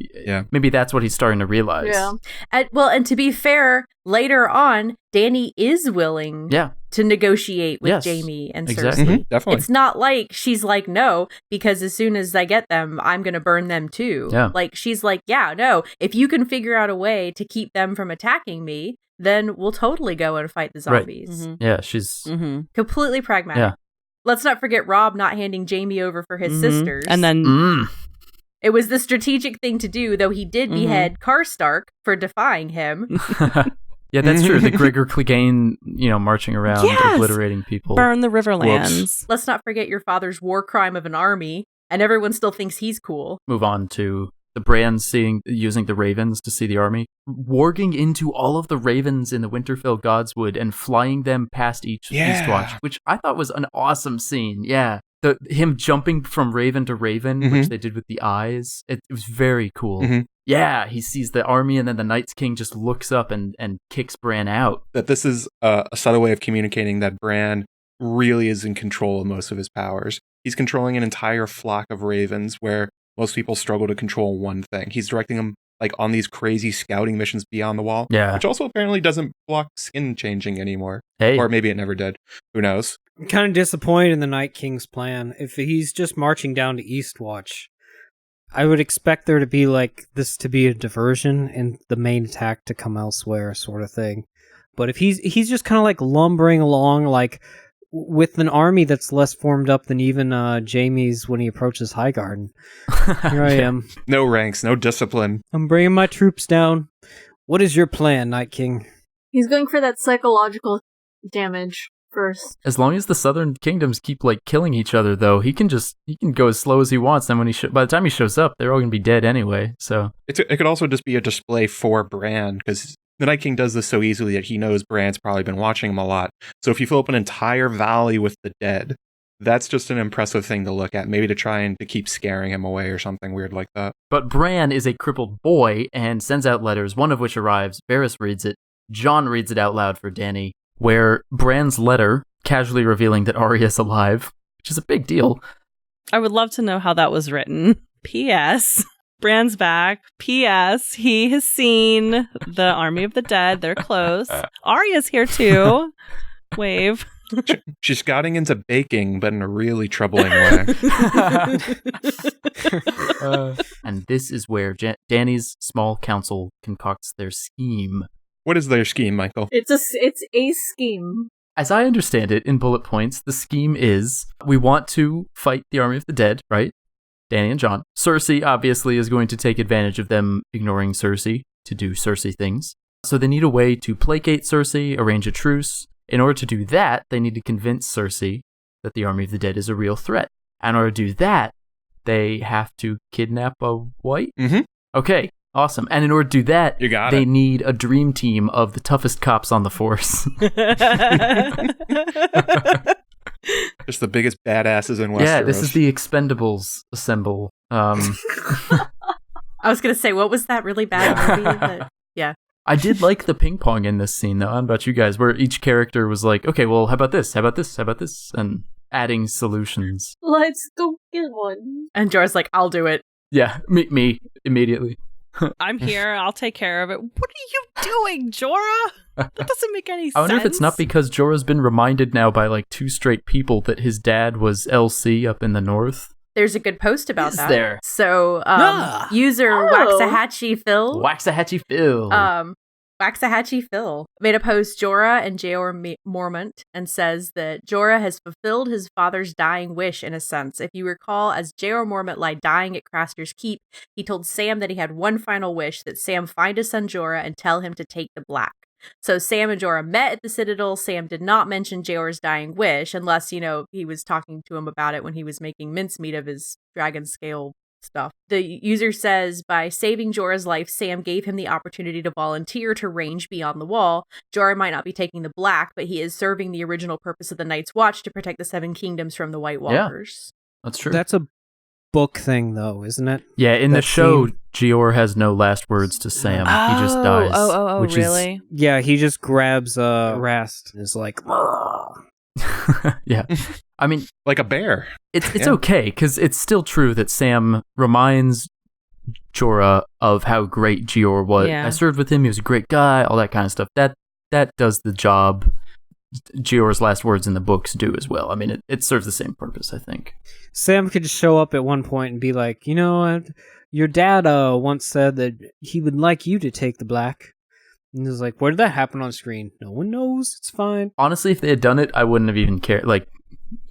maybe that's what he's starting to realize. Yeah. And to be fair, later on, Dany is willing to negotiate with Jaime and Cersei. Definitely. It's not like she's like, no, because as soon as I get them, I'm going to burn them too. Yeah. Like, she's like, yeah, no, if you can figure out a way to keep them from attacking me, then we'll totally go and fight the zombies. Right. Yeah, she's completely pragmatic. Yeah. Let's not forget Robb not handing Jaime over for his sisters. And then it was the strategic thing to do, though he did behead Karstark for defying him. Yeah, that's true. The Gregor Clegane, marching around, obliterating people. Burn the Riverlands. Let's not forget your father's war crime of an army, and everyone still thinks he's cool. Move on to the Brands using the ravens to see the army, warging into all of the ravens in the Winterfell Godswood and flying them past Eastwatch, which I thought was an awesome scene. Yeah. Him jumping from raven to raven, which they did with the eyes, it was very cool. Yeah, he sees the army, and then the Night's King just looks up and kicks Bran out. That this is a subtle way of communicating that Bran really is in control of most of his powers. He's controlling an entire flock of ravens where most people struggle to control one thing. He's directing them like on these crazy scouting missions beyond the wall. Yeah. Which also apparently doesn't block skin changing anymore. Hey. Or maybe it never did. Who knows? I'm kind of disappointed in the Night King's plan. If he's just marching down to Eastwatch, I would expect there to be like this to be a diversion and the main attack to come elsewhere, sort of thing. But if he's just kind of like lumbering along, like with an army that's less formed up than even Jaime's when he approaches Highgarden. Here I am. No ranks, no discipline. I'm bringing my troops down. What is your plan, Night King? He's going for that psychological damage first. As long as the southern kingdoms keep like killing each other, though, he can go as slow as he wants. And when by the time he shows up, they're all gonna be dead anyway. So it could also just be a display for Bran, because the Night King does this so easily that he knows Bran's probably been watching him a lot. So if you fill up an entire valley with the dead, that's just an impressive thing to look at. Maybe to try and to keep scaring him away or something weird like that. But Bran is a crippled boy and sends out letters, one of which arrives. Varys reads it. Jon reads it out loud for Dany, where Bran's letter casually revealing that Arya's alive, which is a big deal. I would love to know how that was written. P.S. Bran's back. P.S. He has seen the Army of the Dead. They're close. Arya's here too. Wave. She's scouting into baking, but in a really troubling way. And this is where Dany's small council concocts their scheme. What is their scheme, Michael? It's a scheme. As I understand it in bullet points, the scheme is we want to fight the Army of the Dead, right? Dany and Jon. Cersei obviously is going to take advantage of them ignoring Cersei to do Cersei things. So they need a way to placate Cersei, arrange a truce. In order to do that, they need to convince Cersei that the Army of the Dead is a real threat. And in order to do that, they have to kidnap a white? Mm-hmm. Okay, awesome. And in order to do that, they need a dream team of the toughest cops on the force. Just the biggest badasses in Westeros. Yeah, this is the Expendables assemble. I was going to say, what was that really bad movie? But, yeah. I did like the ping pong in this scene, though. I don't know about you guys, where each character was like, okay, well, how about this? How about this? How about this? And adding solutions. Let's go get one. And Jorah's like, I'll do it. Yeah, me immediately. I'm here. I'll take care of it. What are you doing, Jorah? That doesn't make any sense. I wonder if it's not because Jorah's been reminded now by like 2 straight people that his dad was LC up in the north. There's a good post about that. There? So, user Waxahachie Phil. Waxahachie Phil. Waxahachie Phil made a post, Jorah and Jeor Mormont, and says that Jorah has fulfilled his father's dying wish in a sense. If you recall, as Jeor Mormont lay dying at Craster's Keep, he told Sam that he had one final wish, that Sam find his son Jorah and tell him to take the black. So Sam and Jorah met at the Citadel. Sam did not mention Jeor's dying wish, unless, he was talking to him about it when he was making mincemeat of his dragon scale stuff. The user says, by saving Jorah's life, Sam gave him the opportunity to volunteer to range beyond the wall. Jorah might not be taking the black, but he is serving the original purpose of the Night's Watch to protect the 7 Kingdoms from the White Walkers. Yeah, that's true. That's a book thing, though, isn't it? Yeah, in the show, Jeor has no last words to Sam. He just dies. Oh, really? Yeah, he just grabs Rast and is like, yeah. I mean, like a bear. It's okay, because it's still true that Sam reminds Jorah of how great Jeor was. Yeah. I served with him, he was a great guy, all that kind of stuff. That does the job Jeor's last words in the books do as well. I mean, it serves the same purpose, I think. Sam could just show up at one point and be like, your dad once said that he would like you to take the black. And he's like, where did that happen on screen? No one knows. It's fine. Honestly, if they had done it, I wouldn't have even cared. Like,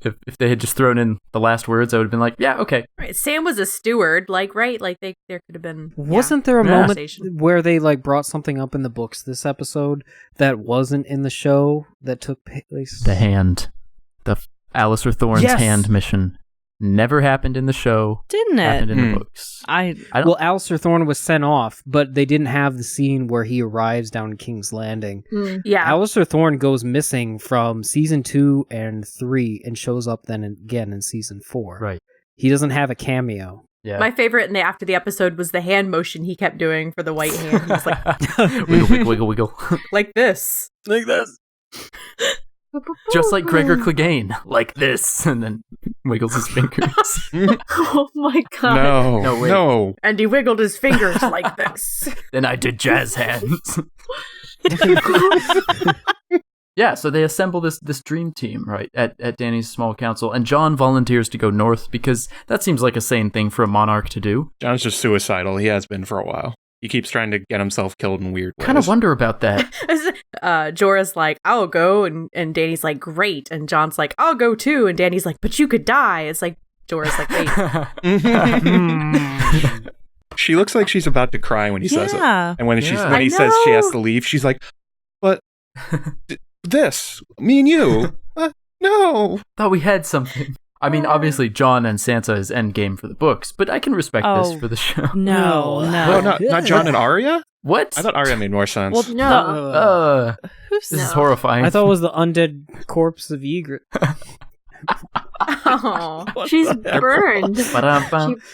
if they had just thrown in the last words, I would have been like, yeah, okay. Right. Sam was a steward, right? Like, there could have been... Wasn't there a moment where they, brought something up in the books this episode that wasn't in the show that took place? The hand. The Alistair Thorne's hand mission. Never happened in the show. Didn't it? Happened in the books. Well, Alistair Thorne was sent off, but they didn't have the scene where he arrives down in King's Landing. Yeah. Alistair Thorne goes missing from season 2 and 3 and shows up then again in season 4. Right. He doesn't have a cameo. Yeah. My favorite after the episode was the hand motion he kept doing for the white hand. He was like, wiggle, wiggle, wiggle, wiggle. like this. Like this. Just like Gregor Clegane, like this, and then wiggles his fingers. Oh my god. No. And he wiggled his fingers like this. Then I did jazz hands. Yeah, so they assemble this dream team, right, at Danny's small council, and John volunteers to go north because that seems like a sane thing for a monarch to do. John's just suicidal. He has been for a while. He keeps trying to get himself killed in weird ways. Kind of wonder about that. Jorah's like, I'll go, and Danny's like, great, and John's like, I'll go too, and Danny's like, but you could die. It's like, Jorah's like, wait. She looks like she's about to cry when he says it. And when he says she has to leave, she's like, but this, me and you, no. Thought we had something. I mean, obviously, John and Sansa is endgame for the books, but I can respect this for the show. No. Well, not John and Arya? What? I thought Arya made more sense. Well, no. This is horrifying. I thought it was the undead corpse of Ygritte. Oh, she's burned.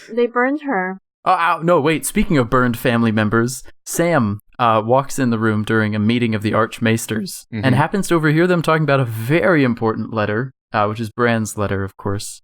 They burned her. Oh, no, wait. Speaking of burned family members, Sam walks in the room during a meeting of the Archmaesters and happens to overhear them talking about a very important letter, which is Bran's letter, of course.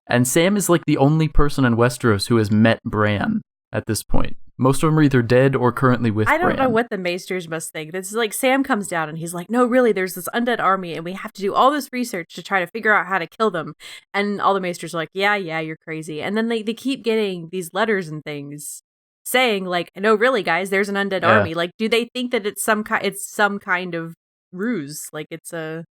And Sam is like the only person in Westeros who has met Bran at this point. Most of them are either dead or currently with Bran. I don't know what the Maesters must think. This is like Sam comes down and he's like, no, really, there's this undead army and we have to do all this research to try to figure out how to kill them. And all the Maesters are like, yeah, you're crazy. And then they keep getting these letters and things saying like, no, really, guys, there's an undead army. Like, do they think that it's some kind of ruse? Like it's a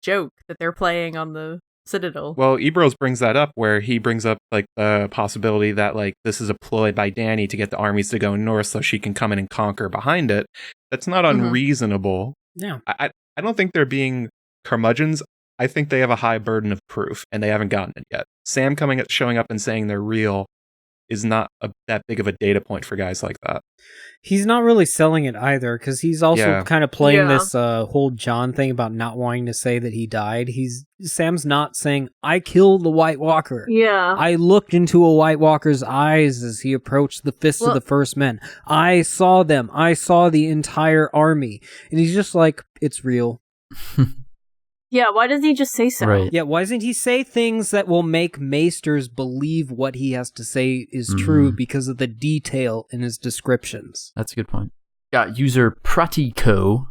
joke that they're playing on the Citadel. Well, Ebros brings that up where he brings up like the possibility that like this is a ploy by Dany to get the armies to go north so she can come in and conquer behind it. That's not unreasonable. Yeah. I don't think they're being curmudgeons. I think they have a high burden of proof and they haven't gotten it yet. Sam showing up and saying they're real is not that big of a data point for guys like that. He's not really selling it either, because he's also kind of playing this whole John thing about not wanting to say that he died. Sam's not saying, I killed the White Walker. Yeah. I looked into a White Walker's eyes as he approached the fists of the first men. I saw them. I saw the entire army. And he's just like, it's real. Yeah, why does he just say so? Right. Yeah, why doesn't he say things that will make Maesters believe what he has to say is true because of the detail in his descriptions? That's a good point. Got user Pratico,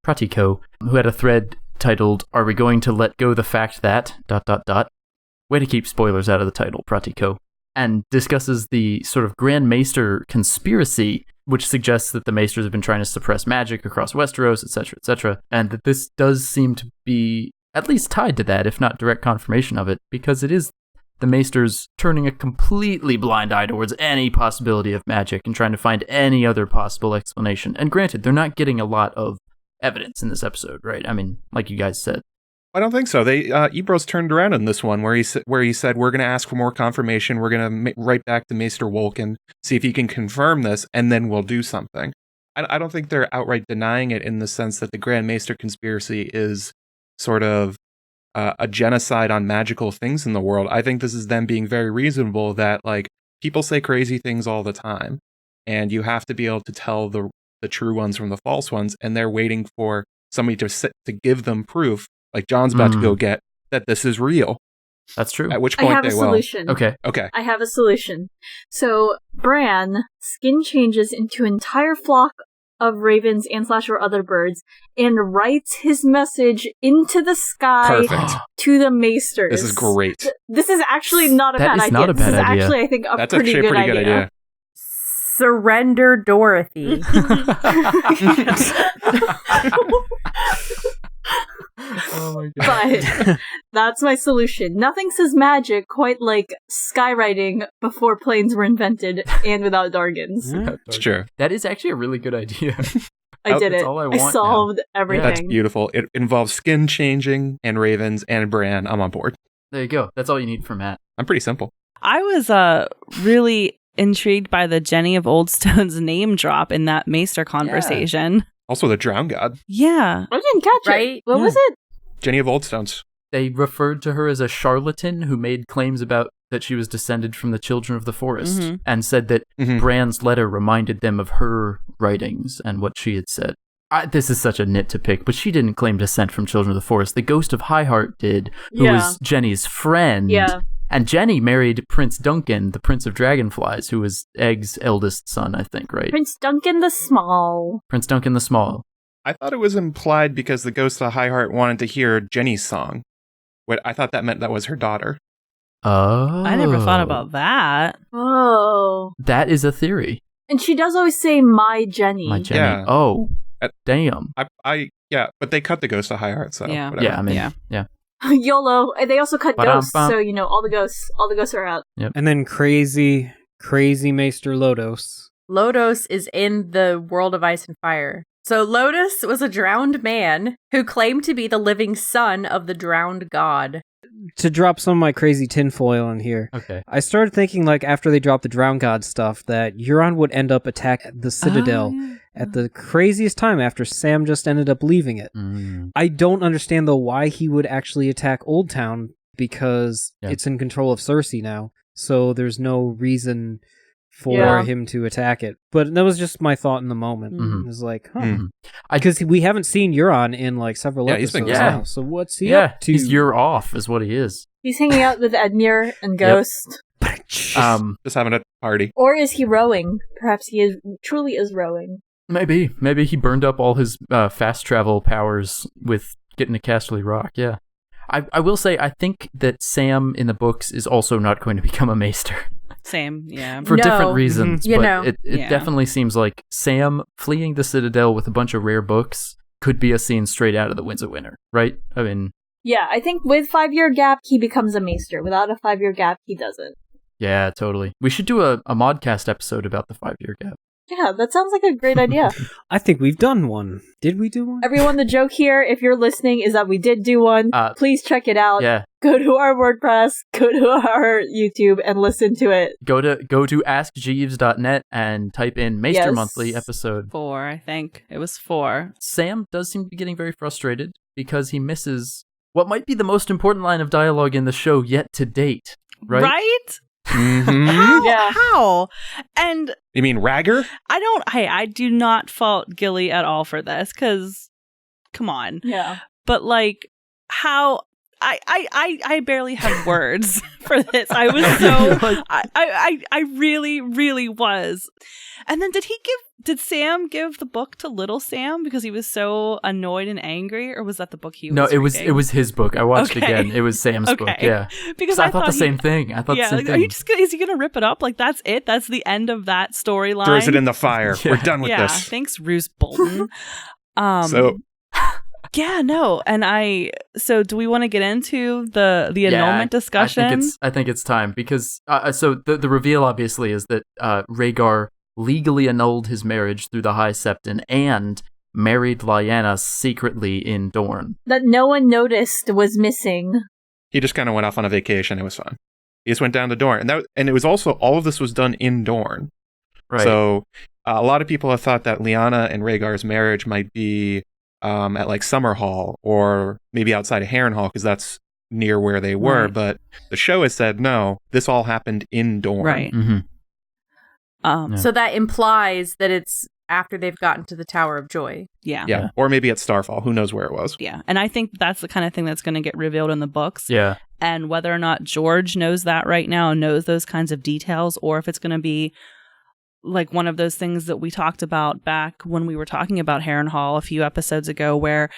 who had a thread titled, Are we going to let go the fact that... ... Way to keep spoilers out of the title, Pratico. And discusses the sort of Grand Maester conspiracy, which suggests that the Maesters have been trying to suppress magic across Westeros, etc., and that this does seem to be at least tied to that, if not direct confirmation of it, because it is the Maesters turning a completely blind eye towards any possibility of magic and trying to find any other possible explanation. And granted, they're not getting a lot of evidence in this episode, right? I mean, like you guys said. I don't think so. Ebros turned around in this one where he said, we're going to ask for more confirmation. We're going to write back to Maester Wolken, see if he can confirm this, and then we'll do something. I don't think they're outright denying it in the sense that the Grand Maester conspiracy is sort of a genocide on magical things in the world. I think this is them being very reasonable that like people say crazy things all the time, and you have to be able to tell the true ones from the false ones, and they're waiting for somebody to give them proof. Like John's about to go get that this is real. That's true. At which point I have a solution. Okay. I have a solution. So Bran skin changes into an entire flock of ravens and / or other birds and writes his message into the sky to the Maesters. This is great. This is actually not a bad idea. Not a bad this is idea. actually, I think, That's pretty actually a pretty good idea. Surrender Dorothy. Oh my god. But that's my solution. Nothing says magic quite like skywriting before planes were invented and without Dargans. It's true. That is actually a really good idea. I did That's it. all I I want solved now. everything. That's beautiful. It involves skin changing and ravens and Bran. I'm on board. There you go. That's all you need from Matt. I'm pretty simple. I was really intrigued by the Jenny of Oldstone's name drop in that Maester conversation. Yeah. Also the Drown God. Yeah. I didn't catch it. What was it? Jenny of Oldstones. They referred to her as a charlatan who made claims about that she was descended from the children of the forest and said that Bran's letter reminded them of her writings and what she had said. This is such a nit to pick, but she didn't claim descent from Children of the Forest. The ghost of Highheart did, who was Jenny's friend. Yeah. And Jenny married Prince Duncan, the Prince of Dragonflies, who was Egg's eldest son, I think, right? Prince Duncan the Small. Prince Duncan the Small. I thought it was implied because the ghost of Highheart wanted to hear Jenny's song. I thought that meant that was her daughter. Oh. I never thought about that. Oh. That is a theory. And she does always say, my Jenny. My Jenny. Yeah. Oh, damn. But they cut the ghost of Highheart, so Yeah. whatever. Yeah, I mean, yeah. YOLO. And they also cut ghosts, Ba-dum-bum. so, all the ghosts are out. Yep. And then crazy Maester Lodos. Lodos is in the world of Ice and Fire. So Lodos was a drowned man who claimed to be the living son of the drowned god. To drop some of my crazy tinfoil in here, Okay. I started thinking, like, after they dropped the drowned god stuff, that Euron would end up attack the Citadel at the craziest time after Sam just ended up leaving it. Mm. I don't understand, though, why he would actually attack Old Town, because it's in control of Cersei now, so there's no reason for him to attack it. But that was just my thought in the moment. Mhm. It was like, Mhm. Because we haven't seen Euron in like several He's been episodes gone. now, so what's he up to? He's year off, is what he is. He's hanging out with Edmure and Ghost. Just having a party. Or is he rowing? Perhaps he truly is rowing. Maybe he burned up all his fast travel powers with getting to Casterly Rock. Yeah, I will say I think that Sam in the books is also not going to become a maester. Same, yeah. For different reasons, You but know. it definitely seems like Sam fleeing the Citadel with a bunch of rare books could be a scene straight out of the Winds of Winter, right? I mean, Yeah, I think with 5-year gap, he becomes a maester. Without a 5-year gap, he doesn't. yeah, totally. We should do a modcast episode about the 5-year gap. Yeah, that sounds like a great idea. I think we've done one. Did we do one? Everyone, the joke here, if you're listening, is that we did do one. Please check it out. Yeah. Go to our WordPress, go to our YouTube, and listen to it. Go to askjeeves.net and type in Maester Yes. Monthly episode. 4, I think. It was 4. Sam does seem to be getting very frustrated because he misses what might be the most important line of dialogue in the show yet to date, right? Right? Mm-hmm. How? And You mean Ragger? I do not fault Gilly at all for this, because come on. Yeah. But like, how I barely have words for this. I was so I really, really was. And then did Sam give the book to little Sam because he was so annoyed and angry, or was that the book he was No, it reading? was his book. I watched Okay. again. It was Sam's book. Yeah. Because I thought the same thing. I thought the same like, thing. is he gonna rip it up? Like that's it? That's the end of that storyline. Throws it in the fire. Yeah. We're done with yeah, this. thanks, Roose Bolton. So Yeah, no, so do we want to get into the annulment discussion? I think it's time because so the reveal obviously is that Rhaegar legally annulled his marriage through the High Septon and married Lyanna secretly in Dorne. That no one noticed was missing. he just kind of went off on a vacation. It was fun. He just went down to Dorne, and it was also all of this was done in Dorne. Right. So a lot of people have thought that Lyanna and Rhaegar's marriage might be at like Summerhall or maybe outside of Harrenhal because that's near where they were. Right. But the show has said no. This all happened in Dorne. Right. Mm-hmm. Yeah. So that implies that it's after they've gotten to the Tower of Joy. Yeah. Yeah. Or maybe at Starfall. Who knows where it was? Yeah. And I think that's the kind of thing that's going to get revealed in the books. Yeah. And whether or not George knows that right now, knows those kinds of details, or if it's going to be like one of those things that we talked about back when we were talking about Harrenhal a few episodes ago, where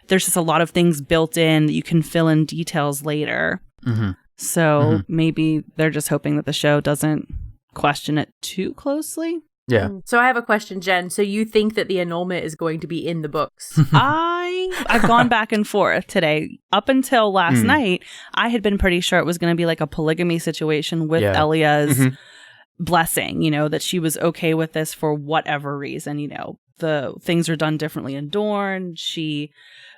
there's just a lot of things built in that you can fill in details later. Mm-hmm. So maybe they're just hoping that the show doesn't question it too closely. Yeah. So I have a question, Jen. So you think that the annulment is going to be in the books? I've gone back and forth today. Up until last night, I had been pretty sure it was going to be like a polygamy situation with Elia's blessing, that she was okay with this for whatever reason. The things are done differently in Dorne. She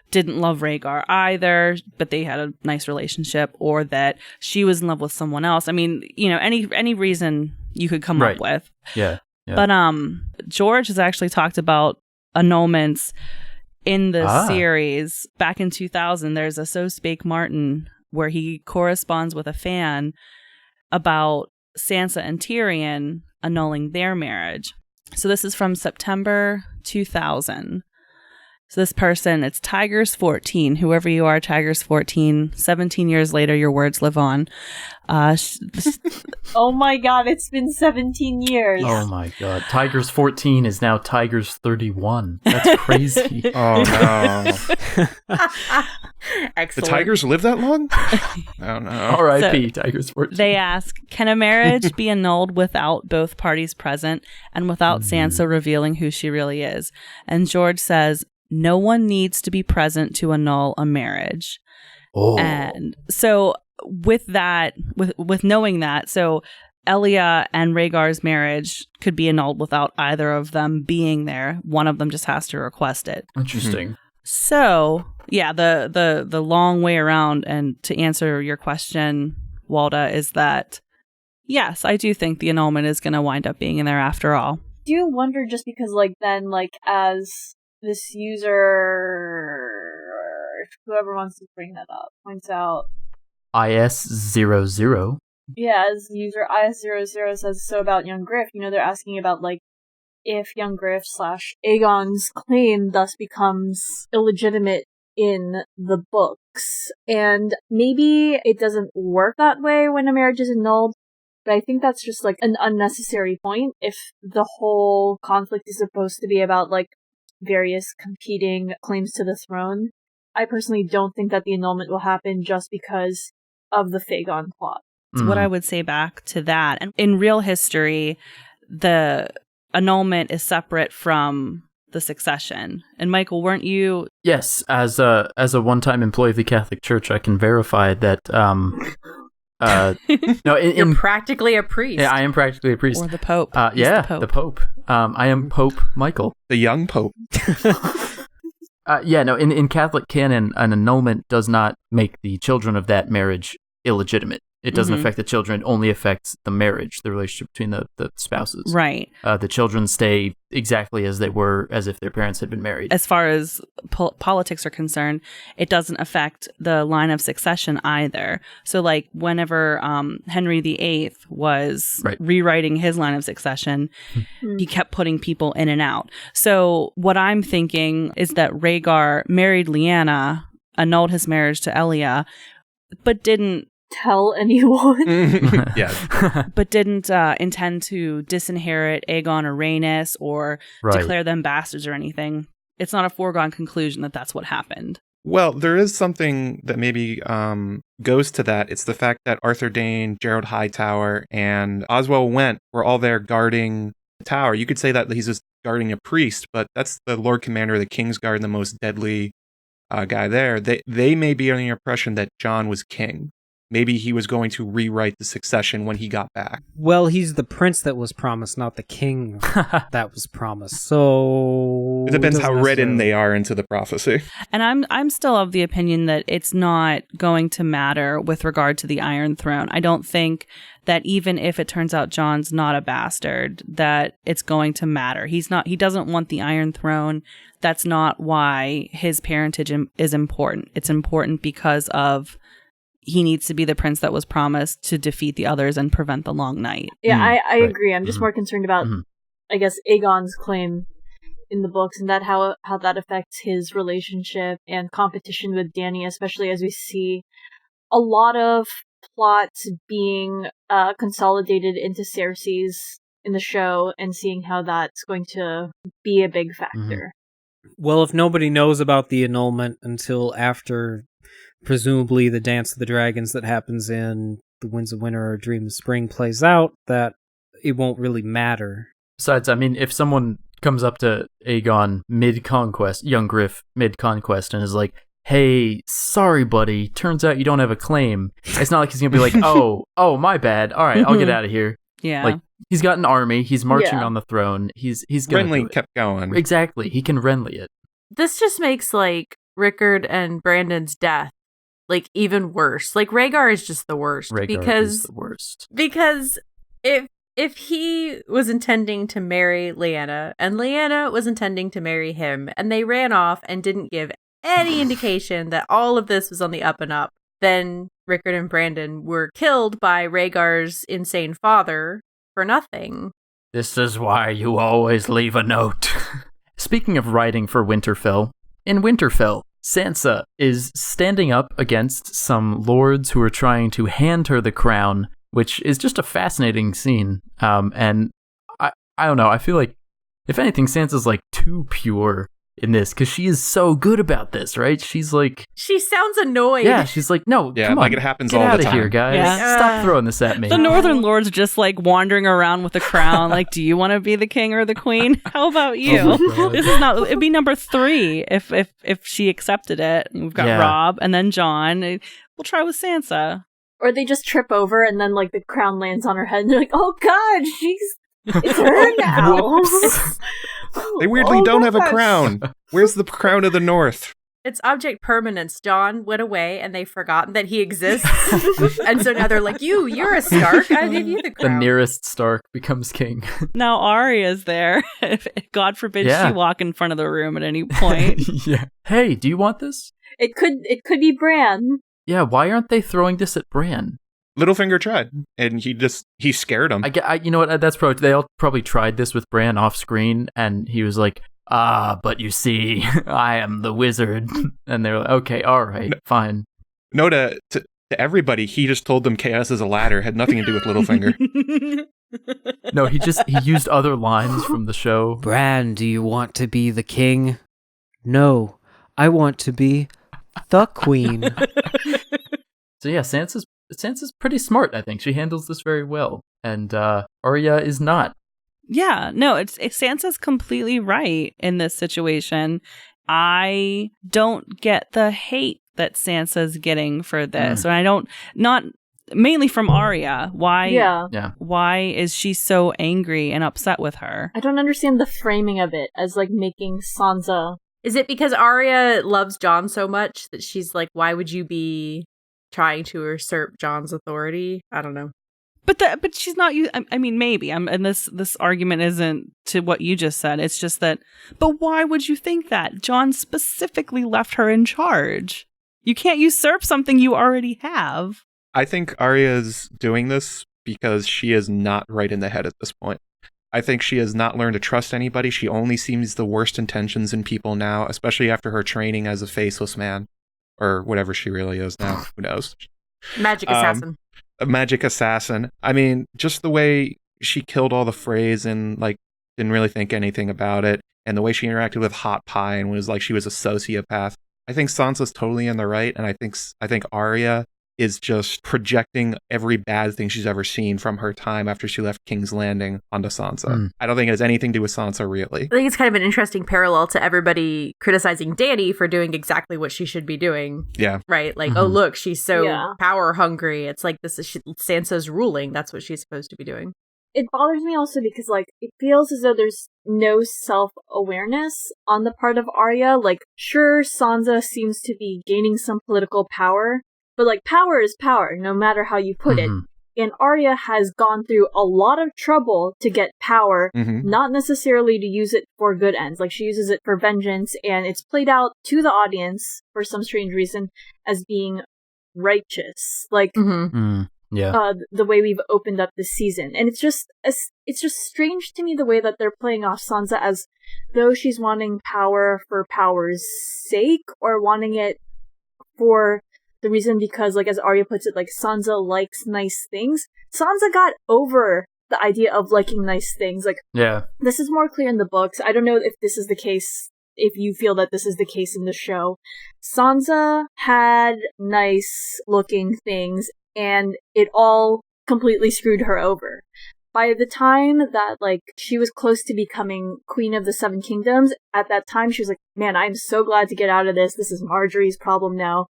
didn't love Rhaegar either, but they had a nice relationship, or that she was in love with someone else. I mean, any reason you could come up with. Yeah. Yeah. But George has actually talked about annulments in the series. Back in 2000, there's a So Spake Martin where he corresponds with a fan about Sansa and Tyrion annulling their marriage. So this is from September 2000. So this person, it's Tigers14. Whoever you are, Tigers14. 17 years later, your words live on. Oh my god, it's been 17 years. Oh my god. Tigers 14 is now Tigers 31. That's crazy. Oh no. Excellent. The Tigers live that long? Oh no. R.I.P. Tigers 14. They ask, can a marriage be annulled without both parties present and without Sansa revealing who she really is? And George says, no one needs to be present to annul a marriage. Oh. And so with that, with knowing that, so Elia and Rhaegar's marriage could be annulled without either of them being there. One of them just has to request it. Interesting. So, yeah, the long way around, and to answer your question, Walda, is that, yes, I do think the annulment is going to wind up being in there after all. Do you wonder just because, like, then, like, as this user, whoever wants to bring that up, points out, IS00. yeah, as user IS00 says so about young Griff, they're asking about, like, if young Griff / Aegon's claim thus becomes illegitimate in the books. And maybe it doesn't work that way when a marriage is annulled, but I think that's just, like, an unnecessary point if the whole conflict is supposed to be about, like, various competing claims to the throne. I personally don't think that the annulment will happen just because of the Fagon plot. So what I would say back to that, and in real history, the annulment is separate from the succession. And Michael, weren't you? Yes, as a one-time employee of the Catholic Church, I can verify that. No, you're practically a priest. Yeah, I am practically a priest. Or the Pope. The Pope. I am Pope Michael. The young Pope. In Catholic canon, an annulment does not make the children of that marriage illegitimate. It doesn't affect the children, it only affects the marriage, the relationship between the spouses. Right. The children stay exactly as they were, as if their parents had been married. As far as politics are concerned, it doesn't affect the line of succession either. So, like, whenever Henry VIII was rewriting his line of succession, he kept putting people in and out. So, what I'm thinking is that Rhaegar married Lyanna, annulled his marriage to Elia, but didn't tell anyone. But didn't intend to disinherit Aegon or Rhaenys or declare them bastards or anything. It's not a foregone conclusion that that's what happened. Well, there is something that maybe goes to that. It's the fact that Arthur Dayne, Gerald Hightower, and Oswell Went were all there guarding the tower. You could say that he's just guarding a priest, but that's the Lord Commander of the Kingsguard and the most deadly guy there. They may be under the impression that Jon was king. Maybe he was going to rewrite the succession when he got back. Well, he's the prince that was promised, not the king that was promised. So it depends how read in they are into the prophecy. And I'm still of the opinion that it's not going to matter with regard to the Iron Throne. I don't think that even if it turns out Jon's not a bastard, that it's going to matter. He doesn't want the Iron Throne. That's not why his parentage is important. It's important because of he needs to be the prince that was promised to defeat the others and prevent the Long Night. Yeah, I agree. I'm just more concerned about, I guess, Aegon's claim in the books and that how that affects his relationship and competition with Dany, especially as we see a lot of plots being consolidated into Cersei's in the show and seeing how that's going to be a big factor. Well, if nobody knows about the annulment until after presumably the Dance of the Dragons that happens in The Winds of Winter or Dream of Spring plays out, that it won't really matter. Besides, I mean, if someone comes up to Aegon mid-conquest, young Griff mid-conquest, and is like, hey, sorry, buddy, turns out you don't have a claim, it's not like he's going to be like, oh, my bad, all right, I'll get out of here. Yeah. Like, he's got an army, he's marching on the throne, he's going to Renly kept going. Exactly, he can Renly it. This just makes, like, Rickard and Brandon's death like even worse. Like Rhaegar is just the worst. Because if he was intending to marry Lyanna and Lyanna was intending to marry him and they ran off and didn't give any indication that all of this was on the up and up, then Rickard and Brandon were killed by Rhaegar's insane father for nothing. This is why you always leave a note. Speaking of writing for Winterfell, in Winterfell, Sansa is standing up against some lords who are trying to hand her the crown, which is just a fascinating scene. And I don't know, I feel like, if anything, Sansa's like too pure in this, because she is so good about this, right? She's like... She sounds annoyed. Yeah, she's like, no, come on. Like it happens Get all out the of time. here, guys. Yeah. Stop throwing this at me. The Northern Lords are just like wandering around with a crown. Like, do you want to be the king or the queen? How about you? This is not. It'd be number 3 if she accepted it. We've got Rob and then John. We'll try with Sansa. Or they just trip over and then like the crown lands on her head and they're like, oh god, it's her now. They weirdly don't have a crown. Where's the crown of the North? It's object permanence. John went away and they've forgotten that he exists. And so now they're like, you're a Stark. I give you the crown. The nearest Stark becomes king. Now Arya's there. If God forbid she walk in front of the room at any point. Yeah. Hey, do you want this? It could be Bran. Yeah, why aren't they throwing this at Bran? Littlefinger tried, and he scared him. You know what? That's probably, they all probably tried this with Bran off screen, and he was like, but you see, I am the wizard. And they're like, okay, all right, fine. No, to everybody, he just told them chaos is a ladder. Had nothing to do with Littlefinger. No, he used other lines from the show. Bran, do you want to be the king? No, I want to be the queen. So yeah, Sansa's pretty smart, I think. She handles this very well. And Arya is not. Yeah, no, it's Sansa's completely right in this situation. I don't get the hate that Sansa's getting for this. And I don't, not mainly from Arya. Why is she so angry and upset with her? I don't understand the framing of it as like making Sansa. Is it because Arya loves Jon so much that she's like, why would you be trying to usurp Jon's authority? I don't know. But she's not. I mean, maybe. And this argument isn't to what you just said. It's just that. But why would you think that? Jon specifically left her in charge. You can't usurp something you already have. I think Arya's doing this because she is not right in the head at this point. I think she has not learned to trust anybody. She only sees the worst intentions in people now, especially after her training as a faceless man. Or whatever she really is now. Who knows? Magic assassin. A magic assassin. I mean, just the way she killed all the Freys and like didn't really think anything about it, and the way she interacted with Hot Pie and was like she was a sociopath. I think Sansa's totally in the right, and I think Arya is just projecting every bad thing she's ever seen from her time after she left King's Landing onto Sansa. I don't think it has anything to do with Sansa, really. I think it's kind of an interesting parallel to everybody criticizing Dany for doing exactly what she should be doing. Yeah. Right? Like, oh, look, she's so power hungry. It's like this is Sansa's ruling. That's what she's supposed to be doing. It bothers me also because, like, it feels as though there's no self-awareness on the part of Arya. Like, sure, Sansa seems to be gaining some political power, but, like, power is power, no matter how you put it. And Arya has gone through a lot of trouble to get power, not necessarily to use it for good ends. Like, she uses it for vengeance, and it's played out to the audience, for some strange reason, as being righteous. Like, the way we've opened up this season. And it's just strange to me the way that they're playing off Sansa as though she's wanting power for power's sake, or wanting it for the reason because, like, as Arya puts it, like, Sansa likes nice things. Sansa got over the idea of liking nice things. Like, this is more clear in the books. I don't know if this is the case, if you feel that this is the case in the show. Sansa had nice-looking things, and it all completely screwed her over. By the time that, like, she was close to becoming Queen of the Seven Kingdoms, at that time she was like, man, I'm so glad to get out of this. This is Marjorie's problem now.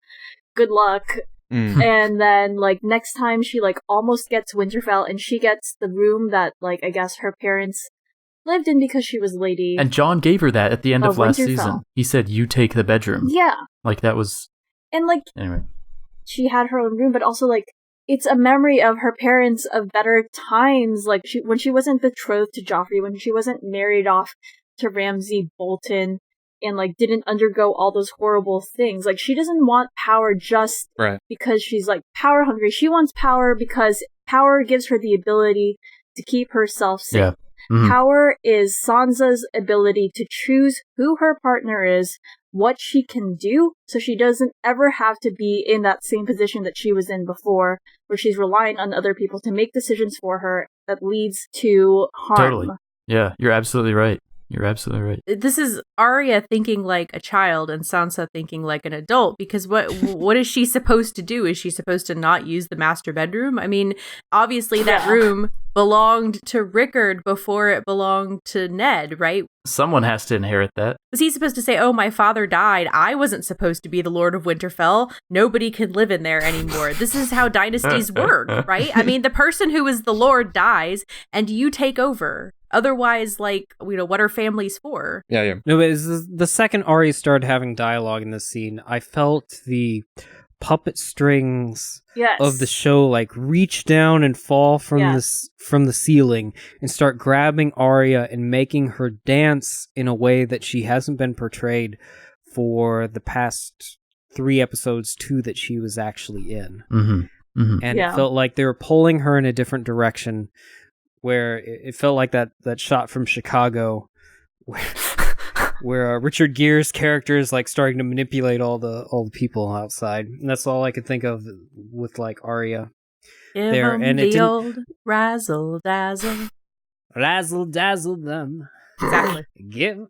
Good luck. And then, like, next time she, like, almost gets Winterfell, and she gets the room that, like, I guess her parents lived in because she was Lady. And Jon gave her that at the end of last Winterfell. Season. He said, you take the bedroom. Yeah. Like, that was... And, like, anyway, she had her own room, but also, like, it's a memory of her parents of better times. Like, when she wasn't betrothed to Joffrey, when she wasn't married off to Ramsay Bolton, and, like, didn't undergo all those horrible things. Like, she doesn't want power just because she's, like, power hungry. She wants power because power gives her the ability to keep herself safe. Power is Sansa's ability to choose who her partner is, what she can do, so she doesn't ever have to be in that same position that she was in before, where she's relying on other people to make decisions for her that leads to harm. Totally. Yeah, you're absolutely right. You're absolutely right. This is Arya thinking like a child and Sansa thinking like an adult, because what is she supposed to do? Is she supposed to not use the master bedroom? I mean, obviously that room belonged to Rickard before it belonged to Ned, right? Someone has to inherit that. Was he supposed to say, oh, my father died, I wasn't supposed to be the Lord of Winterfell, nobody can live in there anymore? This is how dynasties work, right? I mean, the person who is the Lord dies and you take over. Otherwise, like, what are families for? Yeah. No, but the second Arya started having dialogue in this scene, I felt the puppet strings of the show like reach down and fall from the ceiling and start grabbing Arya and making her dance in a way that she hasn't been portrayed for the past 3 episodes, 2 that she was actually in. And it felt like they were pulling her in a different direction, where it felt like that shot from Chicago where Richard Gere's character is like starting to manipulate all the people outside. And that's all I could think of with like Arya there. And the old razzle dazzle. Razzle dazzle them. Exactly.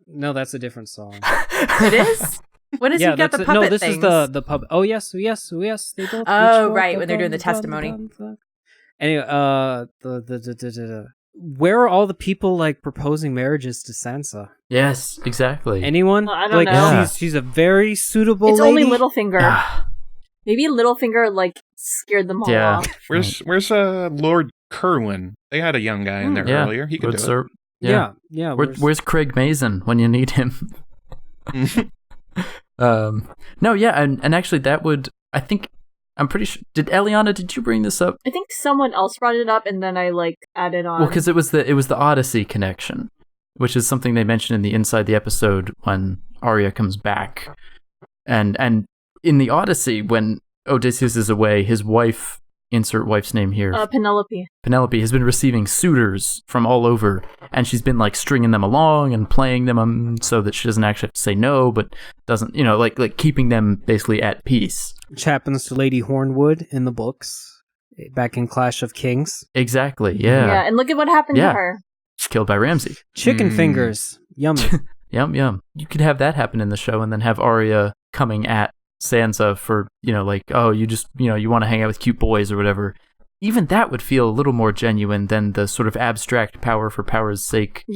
No, that's a different song. It is? When has he got the puppet No, this things? is the puppet. Oh, yes, they both. Oh, right, when they're doing the testimony. Anyway, where are all the people like proposing marriages to Sansa? Yes, exactly. Anyone? I don't know. Yeah. She's a very suitable It's lady. only Littlefinger. Maybe Littlefinger like scared them all off. Where's Lord Kerwin? They had a young guy in there earlier. He could do it. Yeah. Where's Craig Mazin when you need him? And actually that would, I'm pretty sure, Eliana, did you bring this up? I think someone else brought it up and then I like added on. Well, because it was the Odyssey connection, which is something they mentioned in the Inside the Episode when Arya comes back. And in the Odyssey, when Odysseus is away, his wife, insert wife's name here, Penelope has been receiving suitors from all over, and she's been like stringing them along and playing them so that she doesn't actually have to say no, but doesn't, like keeping them basically at peace. Which happens to Lady Hornwood in the books back in Clash of Kings. Exactly, yeah. And look at what happened to her. She's killed by Ramsay. Chicken fingers. Yummy. Yum. You could have that happen in the show and then have Arya coming at Sansa for, you just, you want to hang out with cute boys or whatever. Even that would feel a little more genuine than the sort of abstract power for power's sake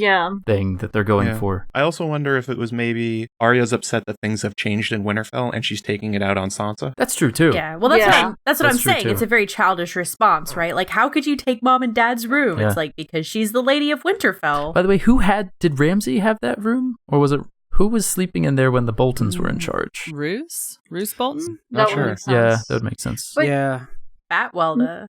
thing that they're going for. I also wonder if it was maybe Arya's upset that things have changed in Winterfell and she's taking it out on Sansa. That's true too. Yeah, well that's what I'm saying. Too. It's a very childish response, right? Like, how could you take mom and dad's room? Yeah. It's like, because she's the Lady of Winterfell. By the way, did Ramsay have that room? Or was it, who was sleeping in there when the Boltons were in charge? Roose Bolton? Not sure. Yeah, that would make sense. But Fatwelda.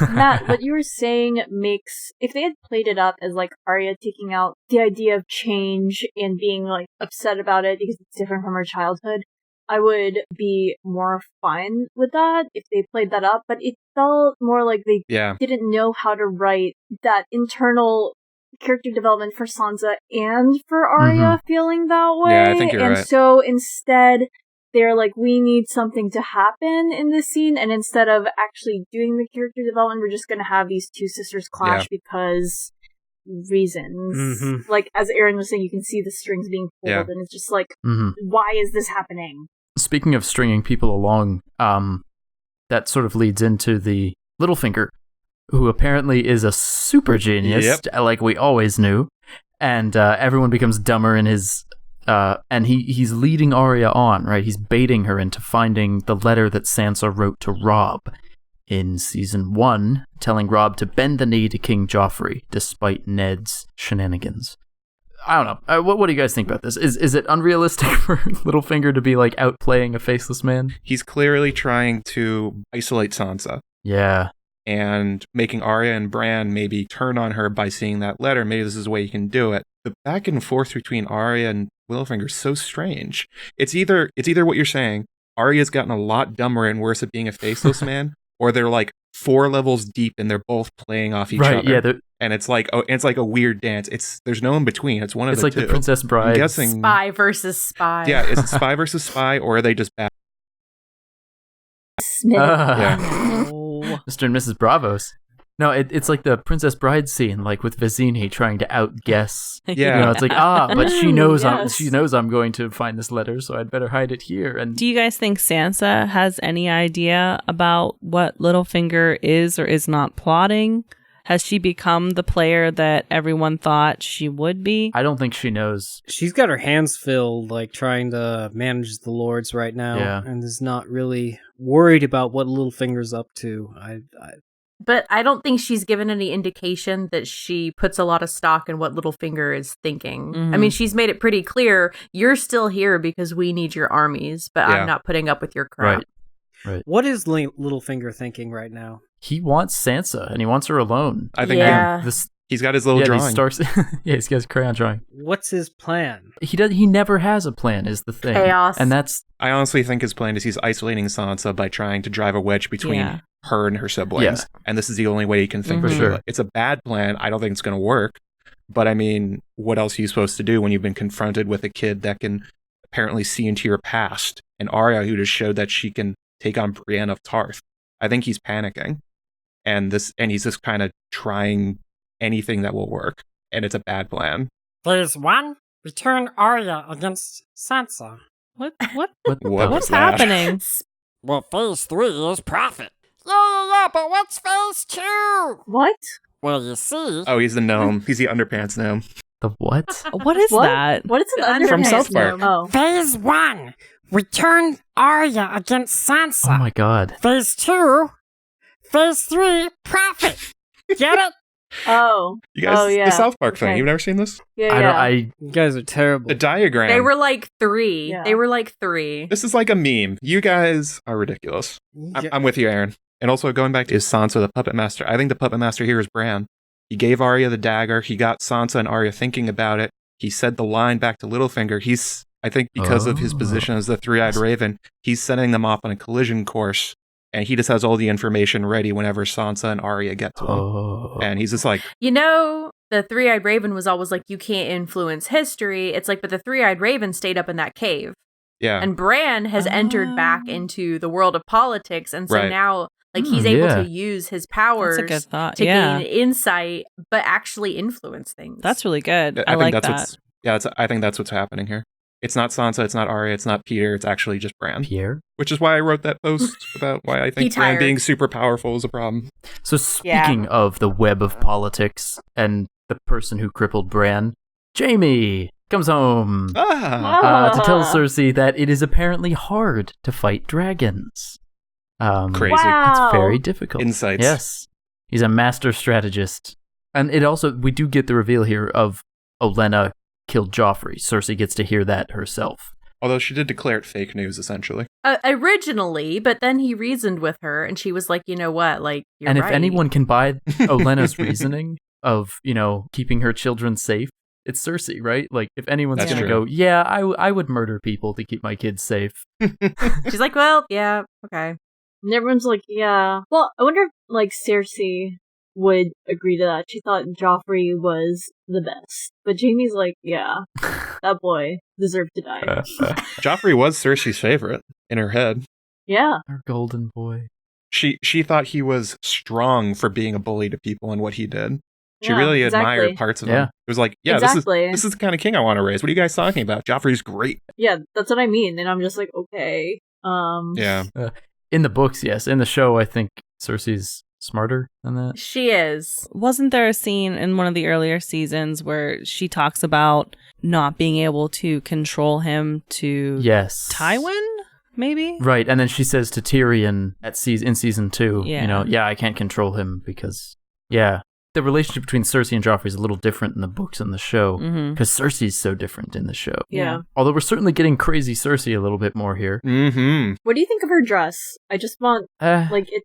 Matt, what you were saying makes, if they had played it up as like Arya taking out the idea of change and being like upset about it because it's different from her childhood, I would be more fine with that if they played that up, but it felt more like they didn't know how to write that internal character development for Sansa and for Arya feeling that way. Yeah, I think you're right. So instead, they're like, we need something to happen in this scene, and instead of actually doing the character development, we're just going to have these two sisters clash because reasons. Like, as Aaron was saying, you can see the strings being pulled, and it's just like, why is this happening? Speaking of stringing people along, that sort of leads into the Littlefinger, who apparently is a super genius, like we always knew, and everyone becomes dumber in his... and he's leading Arya on, right? He's baiting her into finding the letter that Sansa wrote to Robb in season 1, telling Robb to bend the knee to King Joffrey despite Ned's shenanigans. I don't know. What do you guys think about this? Is it unrealistic for Littlefinger to be like outplaying a faceless man? He's clearly trying to isolate Sansa. Yeah. And making Arya and Bran maybe turn on her by seeing that letter. Maybe this is the way you can do it. The back and forth between Arya and Littlefinger is so strange. It's either what you're saying, Arya's gotten a lot dumber and worse at being a faceless man, or they're like 4 levels deep and they're both playing off each other. Yeah, and it's like a weird dance. There's no in between. It's one of it's the like two. the Princess Bride. I'm guessing Spy versus spy. Yeah, is it spy versus spy, or are they just bad? Yeah. Mr. and Mrs. Bravos. No, it's like the Princess Bride scene, like with Vizzini trying to outguess. Yeah. You know, it's like, but she knows Yes. she knows I'm going to find this letter, so I'd better hide it here. And Do you guys think Sansa has any idea about what Littlefinger is or is not plotting? Has she become the player that everyone thought she would be? I don't think she knows. She's got her hands filled, like trying to manage the lords right now, Yeah. and is not really worried about what Littlefinger's up to. But I don't think she's given any indication that she puts a lot of stock in what Littlefinger is thinking. I mean, she's made it pretty clear, you're still here because we need your armies, but Yeah. I'm not putting up with your crap. Right. What is Littlefinger thinking right now? He wants Sansa, and he wants her alone. I think Yeah. he's got his little These drawing. stars. Yeah, he's got his crayon drawing. What's his plan? He never has a plan, is the thing. Chaos. And that's I honestly think his plan is he's isolating Sansa by trying to drive a wedge between her and her siblings. Yeah. And this is the only way he can think For to sure. do it. It's a bad plan. I don't think it's going to work. But I mean, what else are you supposed to do when you've been confronted with a kid that can apparently see into your past? And Arya, who just showed that she can take on Brienne of Tarth. I think he's panicking. And he's just kind of trying anything that will work. And it's a bad plan. Phase 1, return Arya against Sansa. What What what's was that? happening? Well, phase 3 is profit. Yeah, but what's phase 2? What? Well, you see, Oh, he's the gnome. He's the underpants gnome. the what? What is What? that? What is an The From underpants South Park. gnome? Oh. phase 1, return Arya against Sansa. Oh my god. Phase 2, phase 3, profit. Get it? Oh. You guys, Oh, yeah. the South Park thing. Okay. You've never seen this? Yeah. You guys are terrible. The diagram. They were like 3. Yeah. They were like 3. This is like a meme. You guys are ridiculous. I'm with you, Aaron. And also going back to is Sansa the puppet master. I think the puppet master here is Bran. He gave Arya the dagger. He got Sansa and Arya thinking about it. He said the line back to Littlefinger. I think because of his position as the Three-Eyed Raven, he's setting them off on a collision course. And he just has all the information ready whenever Sansa and Arya get to him. Oh. And he's just like, You know, the Three-Eyed Raven was always like, you can't influence history. It's like, but the Three-Eyed Raven stayed up in that cave. yeah. And Bran has entered back into the world of politics. And so Right. now, like, he's able yeah. to use his powers That's a good thought. to Yeah. gain insight, but actually influence things. That's really good. I think like that's that. I think that's what's happening here. It's not Sansa, it's not Arya, it's not Peter, it's actually just Bran. Pierre. Which is why I wrote that post about why I think Bran tired. being super powerful is a problem. So speaking of the web of politics and the person who crippled Bran, Jaime comes home to tell Cersei that it is apparently hard to fight dragons. Crazy. Wow. It's very difficult. Insights. Yes. He's a master strategist. And it also, we do get the reveal here of Olenna killed Joffrey. Cersei gets to hear that herself. Although she did declare it fake news, essentially. Originally, but then he reasoned with her, and she was like, you know what, like, you're And right. if anyone can buy Olenna's reasoning of, keeping her children safe, it's Cersei, right? Like, if anyone's That's going to true. go, yeah, I would murder people to keep my kids safe. She's like, well, yeah, okay. And everyone's like, yeah. Well, I wonder if, like, Cersei would agree to that. She thought Joffrey was the best. But Jaime's like, yeah, that boy deserved to die. Joffrey was Cersei's favorite in her head. Yeah. Our golden boy. She thought he was strong for being a bully to people and what he did. She Yeah, really exactly. admired parts of Yeah. him. It was like, yeah, Exactly. this is the kind of king I want to raise. What are you guys talking about? Joffrey's great. Yeah, that's what I mean. And I'm just like, okay. Yeah. In the books, yes. In the show, I think Cersei's smarter than that. She is. Wasn't there a scene in one of the earlier seasons where she talks about not being able to control him to Yes. Tywin, maybe? Right, and then she says to Tyrion in season 2, Yeah. I can't control him because, the relationship between Cersei and Joffrey is a little different in the books and the show, because Cersei's so different in the show. Yeah. Although we're certainly getting crazy Cersei a little bit more here. Mm-hmm. What do you think of her dress? I just want, like, it.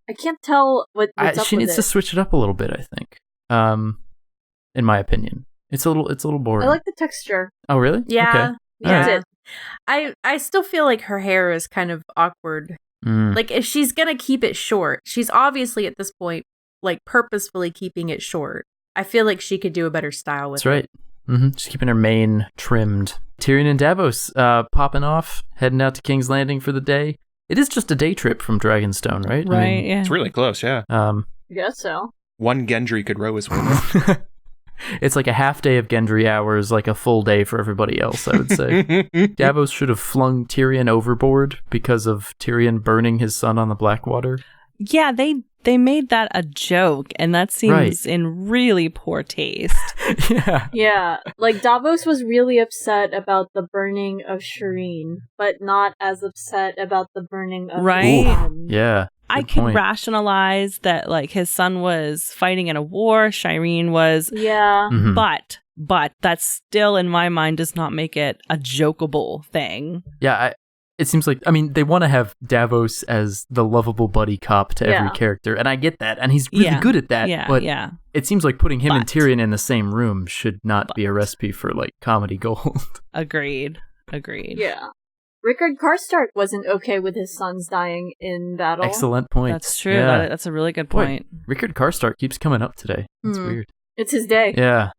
I can't tell what's up she with needs it. to switch it up a little bit, I think. In my opinion, it's a little boring. I like the texture. Oh, really? Yeah. Okay. Yeah. I still feel like her hair is kind of awkward. Mm. Like, if she's gonna keep it short, she's obviously at this point like purposefully keeping it short. I feel like she could do a better style with it. That's right. Mm-hmm. Just keeping her mane trimmed. Tyrion and Davos popping off, heading out to King's Landing for the day. It is just a day trip from Dragonstone, right? Right, I mean, yeah. It's really close, yeah. I guess so. One Gendry could row his way. It's like a half day of Gendry hours, like a full day for everybody else, I would say. Davos should have flung Tyrion overboard because of Tyrion burning his son on the Blackwater. Yeah, they made that a joke, and that seems in really poor taste. Yeah. Yeah, like Davos was really upset about the burning of Shireen, but not as upset about the burning of Right? his son. Yeah. I Good could point. rationalize that, like, his son was fighting in a war, Shireen was, Yeah. Mhm. but that still, in my mind, does not make it a jokeable thing. Yeah, it seems like, I mean, they want to have Davos as the lovable buddy cop to every Yeah. character, and I get that, and he's really Yeah. good at that, Yeah, but yeah. it seems like putting him and But- Tyrion in the same room should not be a recipe for, like, comedy gold. Agreed. Yeah. Rickard Karstark wasn't okay with his sons dying in battle. Excellent point. That's true. Yeah. That's a really good Boy, point. Rickard Karstark keeps coming up today. That's Hmm. weird. It's his day. Yeah.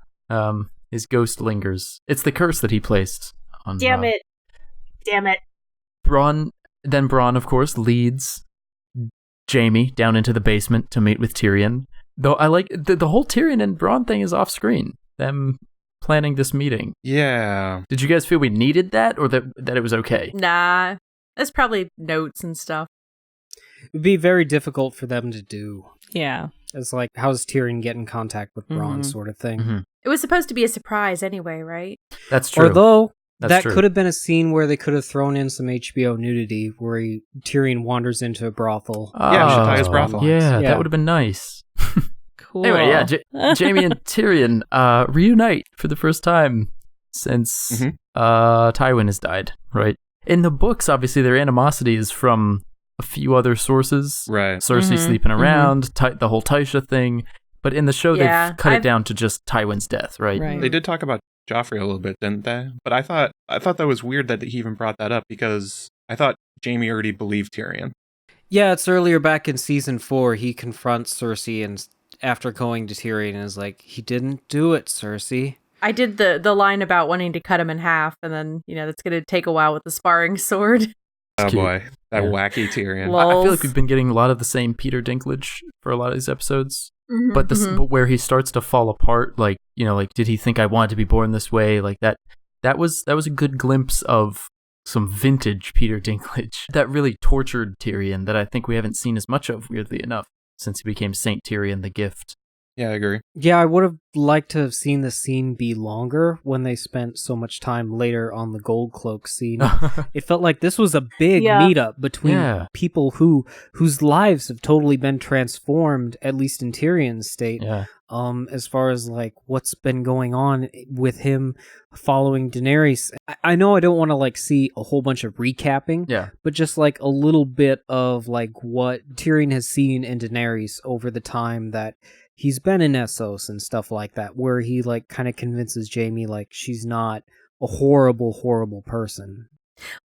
His ghost lingers. It's the curse that he placed on Damn it. Bronn, of course, leads Jaime down into the basement to meet with Tyrion. Though I like the whole Tyrion and Bronn thing is off screen. Them planning this meeting. Yeah. Did you guys feel we needed that, or that it was okay? Nah, that's probably notes and stuff. It'd be very difficult for them to do. Yeah. It's like, how does Tyrion get in contact with Bronn, Mhm. sort of thing. Mhm. It was supposed to be a surprise anyway, right? That's true. Although, That's that true. could have been a scene where they could have thrown in some HBO nudity, where Tyrion wanders into a brothel. Yeah, Shataya's brothel. Yeah, Yeah. that would have been nice. Cool. Anyway, yeah, Jaime and Tyrion reunite for the first time since Tywin has died, right? In the books, obviously, their animosity is from a few other sources. Right. Cersei Mhm, sleeping around, the whole Tysha thing. But in the show, Yeah, they've cut it I've- down to just Tywin's death, right? Right. They did talk about Joffrey a little bit, didn't they? But I thought that was weird that he even brought that up, because I thought Jaime already believed Tyrion. Yeah, it's earlier back in season 4, he confronts Cersei and after going to Tyrion and is like, he didn't do it, Cersei. I did the line about wanting to cut him in half, and then, that's going to take a while with the sparring sword. Oh cute. boy, that Yeah. wacky Tyrion. Lol. I feel like we've been getting a lot of the same Peter Dinklage for a lot of these episodes. Mhm. But but where he starts to fall apart, like, did he think I wanted to be born this way? Like that was a good glimpse of some vintage Peter Dinklage that really tortured Tyrion, that I think we haven't seen as much of, weirdly enough, since he became Saint Tyrion the Gift. Yeah, I agree. Yeah, I would have liked to have seen the scene be longer when they spent so much time later on the Gold Cloak scene. It felt like this was a big Yeah. meetup between Yeah. people whose lives have totally been transformed, at least in Tyrion's state. Yeah. As far as like what's been going on with him following Daenerys. I know I don't want to like see a whole bunch of recapping, Yeah. but just like a little bit of like what Tyrion has seen in Daenerys over the time that he's been in Essos and stuff like that, where he like kind of convinces Jaime like she's not a horrible person.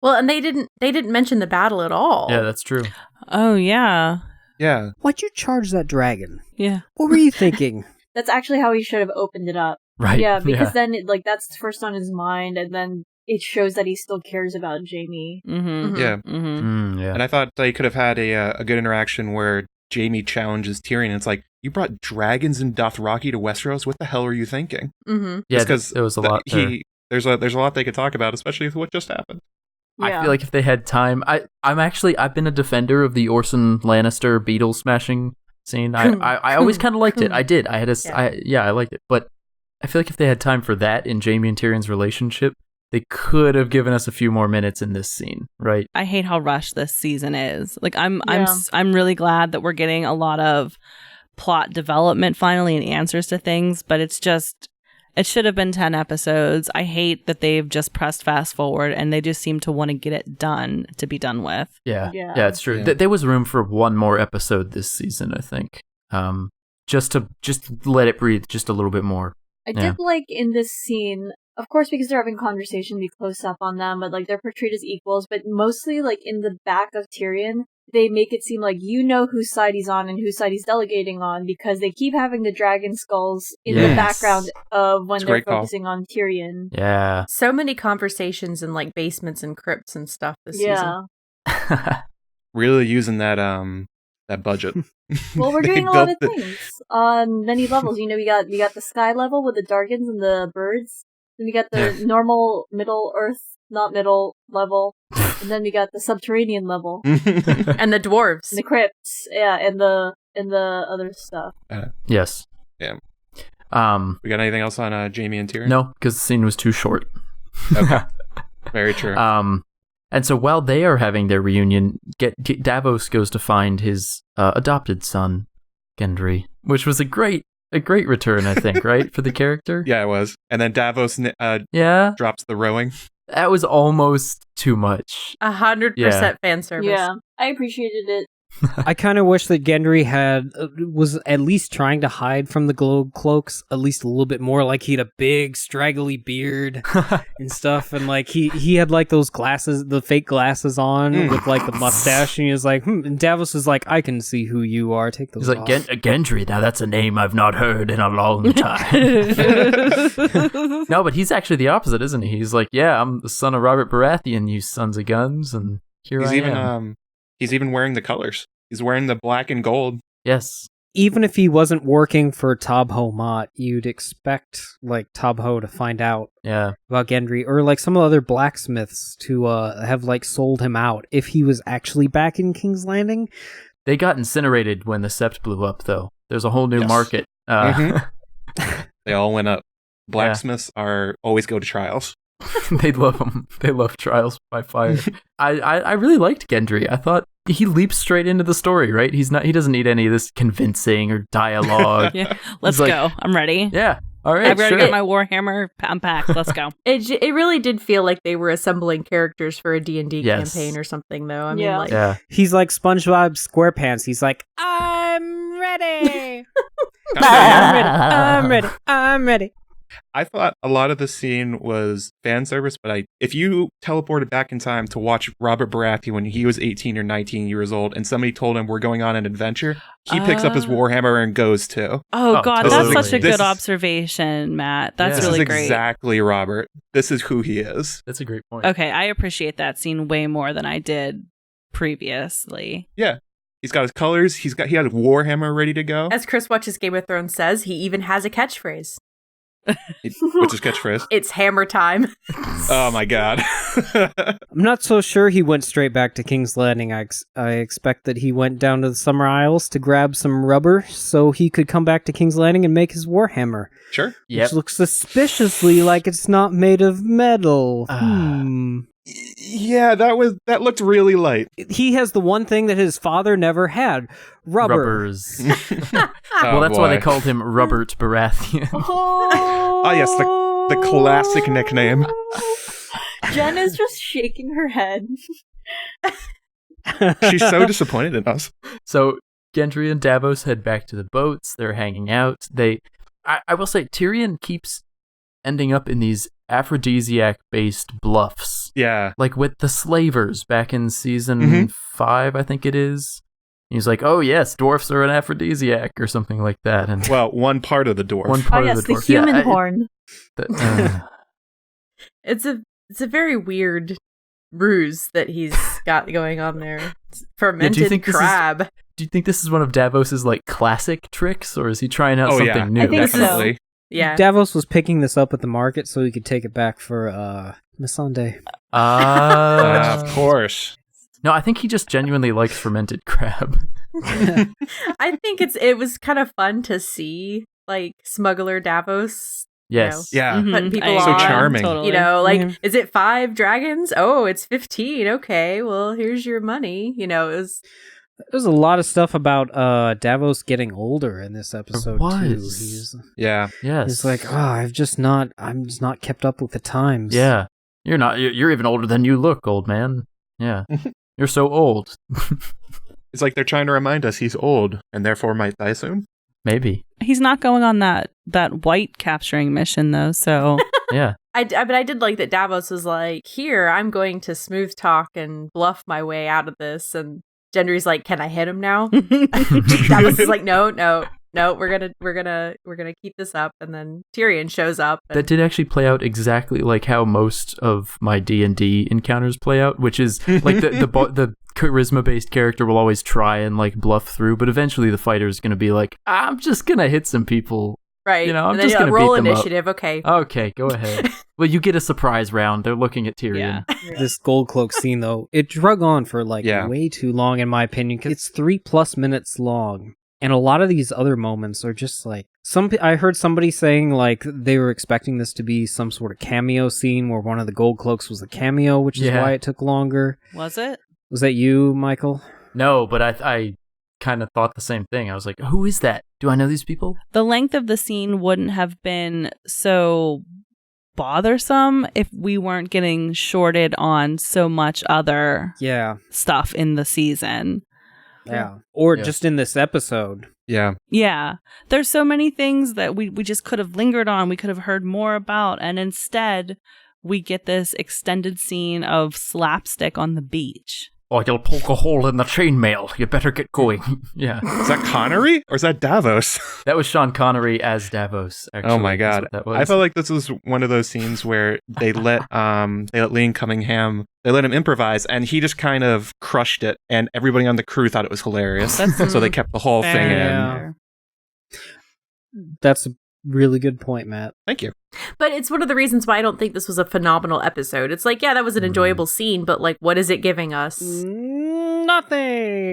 Well, and they didn't mention the battle at all. Yeah, that's true. Oh, yeah. Yeah. Why'd you charge that dragon? Yeah. What were you thinking? That's actually how he should have opened it up. Right. Yeah, because then that's first on his mind, and then it shows that he still cares about Jaime. Mm-hmm. Yeah. Mm-hmm. Yeah. And I thought they could have had a good interaction where Jaime challenges Tyrion. And it's like, you brought dragons and Dothraki to Westeros? What the hell are you thinking? Mm-hmm. Yeah, because there was a lot there. there's a lot they could talk about, especially with what just happened. I feel like if they had time, I've been a defender of the Orson Lannister beetle smashing scene. I always kind of liked it. I did. I liked it. But I feel like if they had time for that in Jaime and Tyrion's relationship, they could have given us a few more minutes in this scene, right? I hate how rushed this season is. Like I'm really glad that we're getting a lot of plot development finally and answers to things, but it should have been 10 episodes. I hate that they've just pressed fast forward and they just seem to want to get it done to be done with. Yeah, Yeah. it's true. Yeah. There was room for one more episode this season, I think. Just to let it breathe just a little bit more. I Yeah. did like in this scene, of course, because they're having conversation, be close up on them, but like they're portrayed as equals, but mostly like in the back of Tyrion, they make it seem like you know whose side he's on and whose side he's delegating on, because they keep having the dragon skulls in the background of when they're focusing on Tyrion. Yeah. So many conversations in like basements and crypts and stuff this season. Really using that budget. Well, we're doing a lot of things on many levels. You know, we got the sky level with the Dargans and the birds. Then we got the normal Middle Earth, not middle level, and then we got the subterranean level and the dwarves, and the crypts, and the other stuff. Yes. Yeah. We got anything else on Jaime and Tyrion? No, because the scene was too short. Okay. Very true. And so while they are having their reunion, Davos goes to find his adopted son, Gendry, which was a great return, I think, right, for the character? Yeah, it was. And then Davos drops the rowing. That was almost too much. 100% fan service. Yeah, I appreciated it. I kind of wish that Gendry was at least trying to hide from the globe cloaks at least a little bit more. Like he had a big straggly beard and stuff, and like he had like those glasses, the fake glasses on with like the mustache, and he was like, and Davos is like, I can see who you are. Take those. He's like, Gendry. Now that's a name I've not heard in a long time. No, but he's actually the opposite, isn't he? He's like, yeah, I'm the son of Robert Baratheon, you sons of guns, and here I am. He's even wearing the colors. He's wearing the black and gold. Yes. Even if he wasn't working for Tobho Mott, you'd expect like Tobho to find out about Gendry, or like some other blacksmiths to have like sold him out if he was actually back in King's Landing. They got incinerated when the Sept blew up, though. There's a whole new market. They all went up. Blacksmiths always go to trials. They love them. They love trials by fire. I really liked Gendry. I thought he leaps straight into the story, right? He doesn't need any of this convincing or dialogue. Let's go. I'm ready. Yeah. All right. I've got to get my Warhammer unpacked. Let's go. It really did feel like they were assembling characters for a D&D campaign or something, though. I mean, he's like SpongeBob SquarePants. He's like, I'm ready. I'm ready. I thought a lot of the scene was fan service, but if you teleported back in time to watch Robert Baratheon when he was 18 or 19 years old and somebody told him we're going on an adventure, he picks up his Warhammer and goes too. Oh God, that's such a good observation, Matt. That's really great. Exactly, Robert. This is who he is. That's a great point. Okay, I appreciate that scene way more than I did previously. Yeah. He's got his colors. He had a Warhammer ready to go. As Chris watches Game of Thrones says, he even has a catchphrase. What's his catchphrase? It's hammer time. Oh my God. I'm not so sure he went straight back to King's Landing. I expect that he went down to the Summer Isles to grab some rubber so he could come back to King's Landing and make his Warhammer. Sure. Which looks suspiciously like it's not made of metal. Yeah, that looked really light. He has the one thing that his father never had. Rubbers. Well, that's why they called him Robert Baratheon. Oh yes, the classic nickname. Jen is just shaking her head. She's so disappointed in us. So Gendry and Davos head back to the boats. They're hanging out. I will say, Tyrion keeps ending up in these aphrodisiac-based bluffs. Yeah. Like with the slavers back in season 5, I think it is. He's like, oh yes, dwarfs are an aphrodisiac or something like that. And well, one part of the dwarf. One part of the dwarf. The human horn. It's a very weird ruse that he's got going on there. It's fermented crab. Do you think this is one of Davos's like classic tricks, or is he trying out something new? I think definitely. So. Yeah. Davos was picking this up at the market so he could take it back for Missandei. Of course. No, I think he just genuinely likes fermented crab. I think it was kind of fun to see like smuggler Davos. Yes. Yeah. Putting people so on. charming. Totally. You know, like, is it 5 dragons? Oh, it's 15. Okay, well, here's your money. You know, There's a lot of stuff about Davos getting older in this episode too. Yes. He's like, I'm just not kept up with the times. Yeah. You're even older than you look, old man. Yeah. You're so old. It's like they're trying to remind us he's old and therefore might die soon. Maybe. He's not going on that white capturing mission though, so yeah. But I did like that Davos was like, here, I'm going to smooth talk and bluff my way out of this, and Gendry's like, "Can I hit him now?" Davos is like, "No, we're gonna keep this up." And then Tyrion shows up. That did actually play out exactly like how most of my D&D encounters play out, which is like the charisma-based character will always try and like bluff through, but eventually the fighter's going to be like, "I'm just going to hit some people." Right. You know, I'm and just then going to roll beat them initiative. up. Okay. Okay, go ahead. Well, you get a surprise round. They're looking at Tyrion. Yeah. This Gold Cloak scene, though, it drug on for like way too long, in my opinion, because it's 3+ minutes long. And a lot of these other moments are just like I heard somebody saying like they were expecting this to be some sort of cameo scene where one of the Gold Cloaks was a cameo, which is why it took longer. Was it? Was that you, Michael? No, but I kind of thought the same thing. I was like, who is that? Do I know these people? The length of the scene wouldn't have been so bothersome if we weren't getting shorted on so much other stuff in the season. Yeah. Or just in this episode. Yeah. Yeah. There's so many things that we just could have lingered on, we could have heard more about, and instead we get this extended scene of slapstick on the beach. Oh, you'll poke a hole in the chainmail. You better get going. Yeah. Is that Connery or is that Davos? That was Sean Connery as Davos, actually. Oh my god. That was. I felt like this was one of those scenes where they let Liam Cunningham, they let him improvise, and he just kind of crushed it, and everybody on the crew thought it was hilarious. So they kept the whole thing in. That's a really good point, Matt. Thank you. But it's one of the reasons why I don't think this was a phenomenal episode. It's like, yeah, that was an enjoyable scene, but like, what is it giving us? Nothing.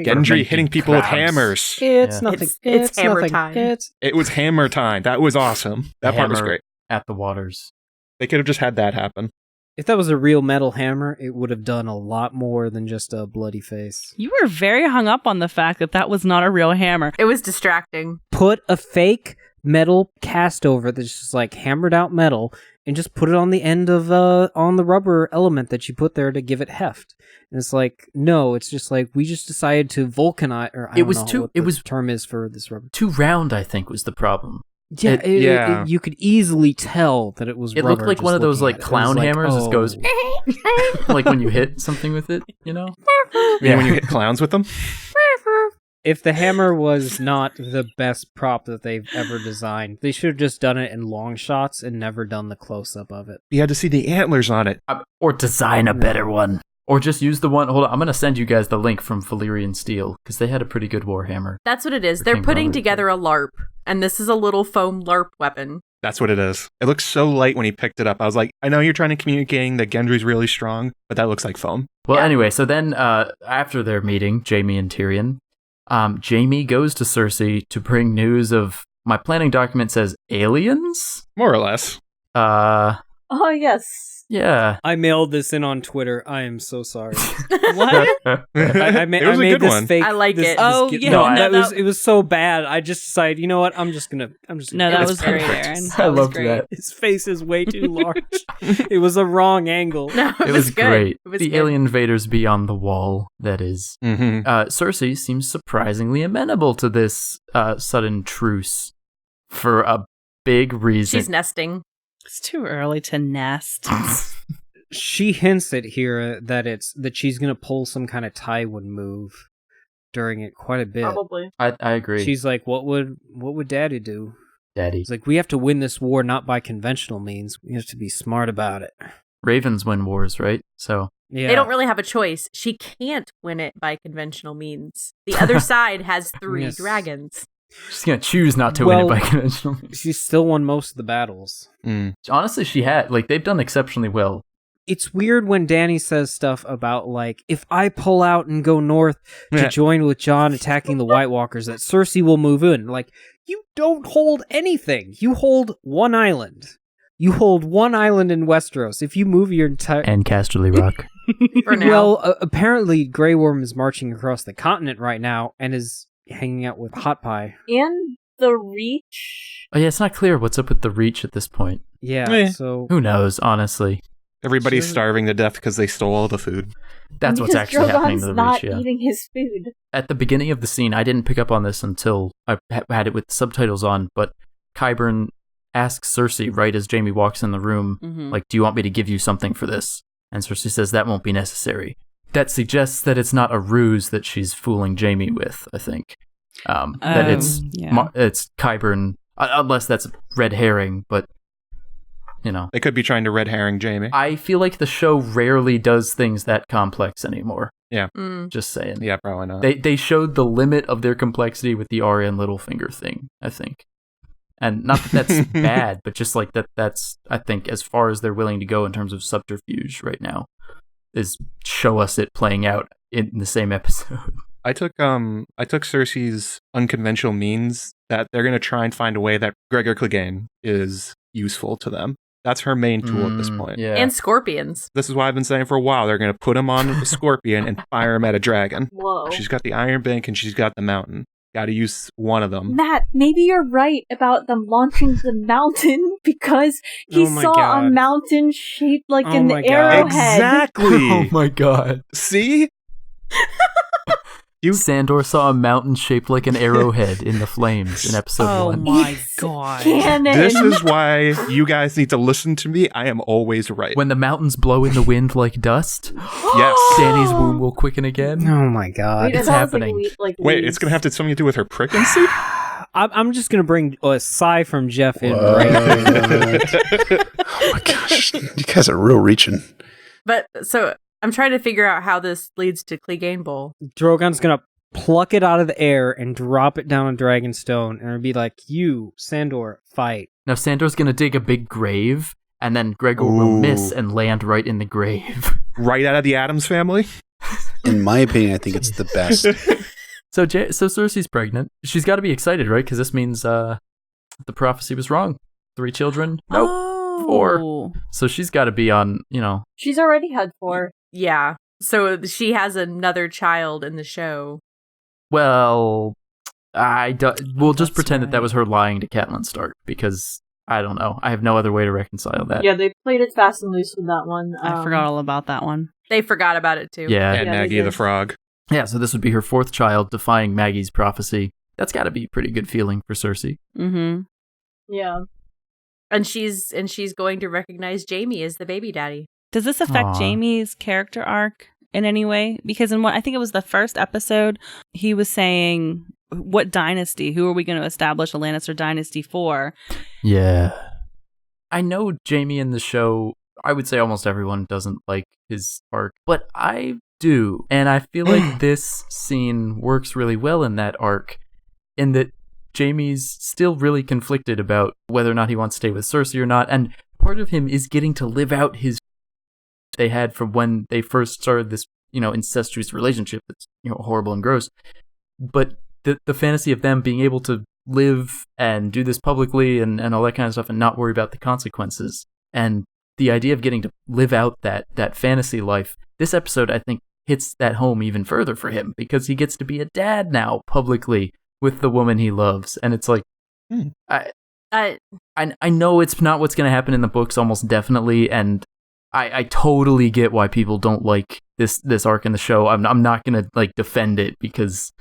Gendry hitting people with hammers. It's nothing. It's hammer nothing. time. It was hammer time. That was awesome. That part was great. At the waters. They could have just had that happen. If that was a real metal hammer, it would have done a lot more than just a bloody face. You were very hung up on the fact that was not a real hammer. It was distracting. Put a fake metal cast over that's just like hammered out metal and just put it on the end of on the rubber element that you put there to give it heft. And it's like, no, it's just like we just decided to vulcanize, or I don't know what the term is for this rubber. Too round, I think, was the problem. Yeah, you could easily tell that it was rubber. It looked like one of those like clown hammers. It goes like when you hit something with it, you know? Yeah, when you hit clowns with them? If the hammer was not the best prop that they've ever designed, they should have just done it in long shots and never done the close-up of it. You had to see the antlers on it. Or design a better one. Or just use the one... Hold on, I'm going to send you guys the link from Valyrian Steel, because they had a pretty good warhammer. That's what it is. They're putting together a LARP, and this is a little foam LARP weapon. That's what it is. It looks so light when he picked it up. I was like, I know you're trying to communicate that Gendry's really strong, but that looks like foam. Well, anyway, so then after their meeting, Jaime and Tyrion, Jaime goes to Cersei to bring news of, my planning document says aliens? More or less. Oh, yes. Yeah. I mailed this in on Twitter. I am so sorry. What? I made this one. fake. I like it. It was so bad. I just decided, you know what? I'm just gonna. No, that was great, Aaron. I loved that. His face is way too large. It was a wrong angle. No, it was great. It was the good. alien invaders beyond the wall, that is. Mm-hmm. Cersei seems surprisingly amenable to this sudden truce for a big reason. She's nesting. It's too early to nest. She hints at here that she's gonna pull some kind of Tywin move during it quite a bit. Probably. I agree. She's like, what would Daddy do? Daddy. It's like, we have to win this war not by conventional means. We have to be smart about it. Ravens win wars, right? So yeah. They don't really have a choice. She can't win it by conventional means. The other side has 3 dragons. She's going to choose not to win it by conventional means. She's still won most of the battles. Honestly, she had. Like, they've done exceptionally well. It's weird when Dany says stuff about, like, if I pull out and go north to join with Jon attacking the White Walkers, that Cersei will move in. Like, you don't hold anything. You hold one island. You hold one island in Westeros. If you move your entire... And Casterly Rock. For now. Well, apparently Grey Worm is marching across the continent right now and is hanging out with Hot Pie. And the Reach. Oh yeah, it's not clear what's up with the Reach at this point. Yeah, so... Who knows, honestly. Everybody's starving to death because they stole all the food. That's what's actually happening to the not Reach, yeah. eating his food. At the beginning of the scene, I didn't pick up on this until I had it with subtitles on, but Qyburn asks Cersei right as Jaime walks in the room, like, do you want me to give you something for this? And Cersei says, that won't be necessary. that suggests that it's not a ruse that she's fooling Jamie with, I think. That it's Qyburn, unless that's a red herring, but, you know. They could be trying to red herring Jamie. I feel like the show rarely does things that complex anymore. Yeah. Just saying. Yeah, probably not. They showed the limit of their complexity with the Arya and Littlefinger thing, I think. And not that that's bad, but just like that's, I think, as far as they're willing to go in terms of subterfuge right now, is show us it playing out in the same episode. I took Cersei's unconventional means that they're going to try and find a way that Gregor Clegane is useful to them. That's her main tool at this point. Yeah. And scorpions. This is why I've been saying for a while. They're going to put him on a scorpion and fire him at a dragon. Whoa. She's got the Iron Bank and she's got the mountain. Got to use one of them. Matt, maybe you're right about them launching the mountain because he saw a mountain shaped like an arrowhead. Exactly. Oh my god. See? Sandor saw a mountain shaped like an arrowhead in the flames in episode 1. Oh my god. Canon. This is why you guys need to listen to me. I am always right. When the mountains blow in the wind like dust, Yes. Dany's womb will quicken again. Oh my god. Wait, It's that sounds happening. Wait, it's going to have something to do with her pregnancy? I'm just going to bring a sigh from Jeff in right there. Oh my gosh. You guys are real reaching. But so I'm trying to figure out how this leads to Clegane Bowl. Drogon's going to pluck it out of the air and drop it down on Dragonstone, and it'll be like, you, Sandor, fight. Now Sandor's gonna dig a big grave, and then Gregor will miss and land right in the grave. Right out of the Addams family? In my opinion, I think it's the best. So Cersei's pregnant. She's got to be excited, right? Because this means the prophecy was wrong. 3 children? Nope. Oh. 4. So she's got to be on, She's already had 4. Yeah. So she has another child in the show. Well, we'll just pretend right. that was her lying to Catelyn Stark, because I don't know. I have no other way to reconcile that. Yeah, they played it fast and loose with that one. I forgot all about that one. They forgot about it too. Yeah. And Yeah, Maggie they the did. Frog. Yeah, so this would be her 4th child defying Maggie's prophecy. That's got to be a pretty good feeling for Cersei. Mm-hmm. Yeah. And she's going to recognize Jaime as the baby daddy. Does this affect Aw. Jaime's character arc in any way? Because I think it was the first episode, he was saying, what dynasty? Who are we going to establish a Lannister dynasty for? Yeah. I know Jaime in the show, I would say almost everyone doesn't like his arc, but I do. And I feel like this scene works really well in that arc, in that Jaime's still really conflicted about whether or not he wants to stay with Cersei or not, and part of him is getting to live out his they had from when they first started this, incestuous relationship that's, horrible and gross. But the fantasy of them being able to live and do this publicly and all that kind of stuff and not worry about the consequences. And the idea of getting to live out that fantasy life, this episode, I think, hits that home even further for him, because he gets to be a dad now publicly with the woman he loves. And it's like, I know it's not what's going to happen in the books, almost definitely, and I totally get why people don't like this arc in the show. I'm not going to defend it, because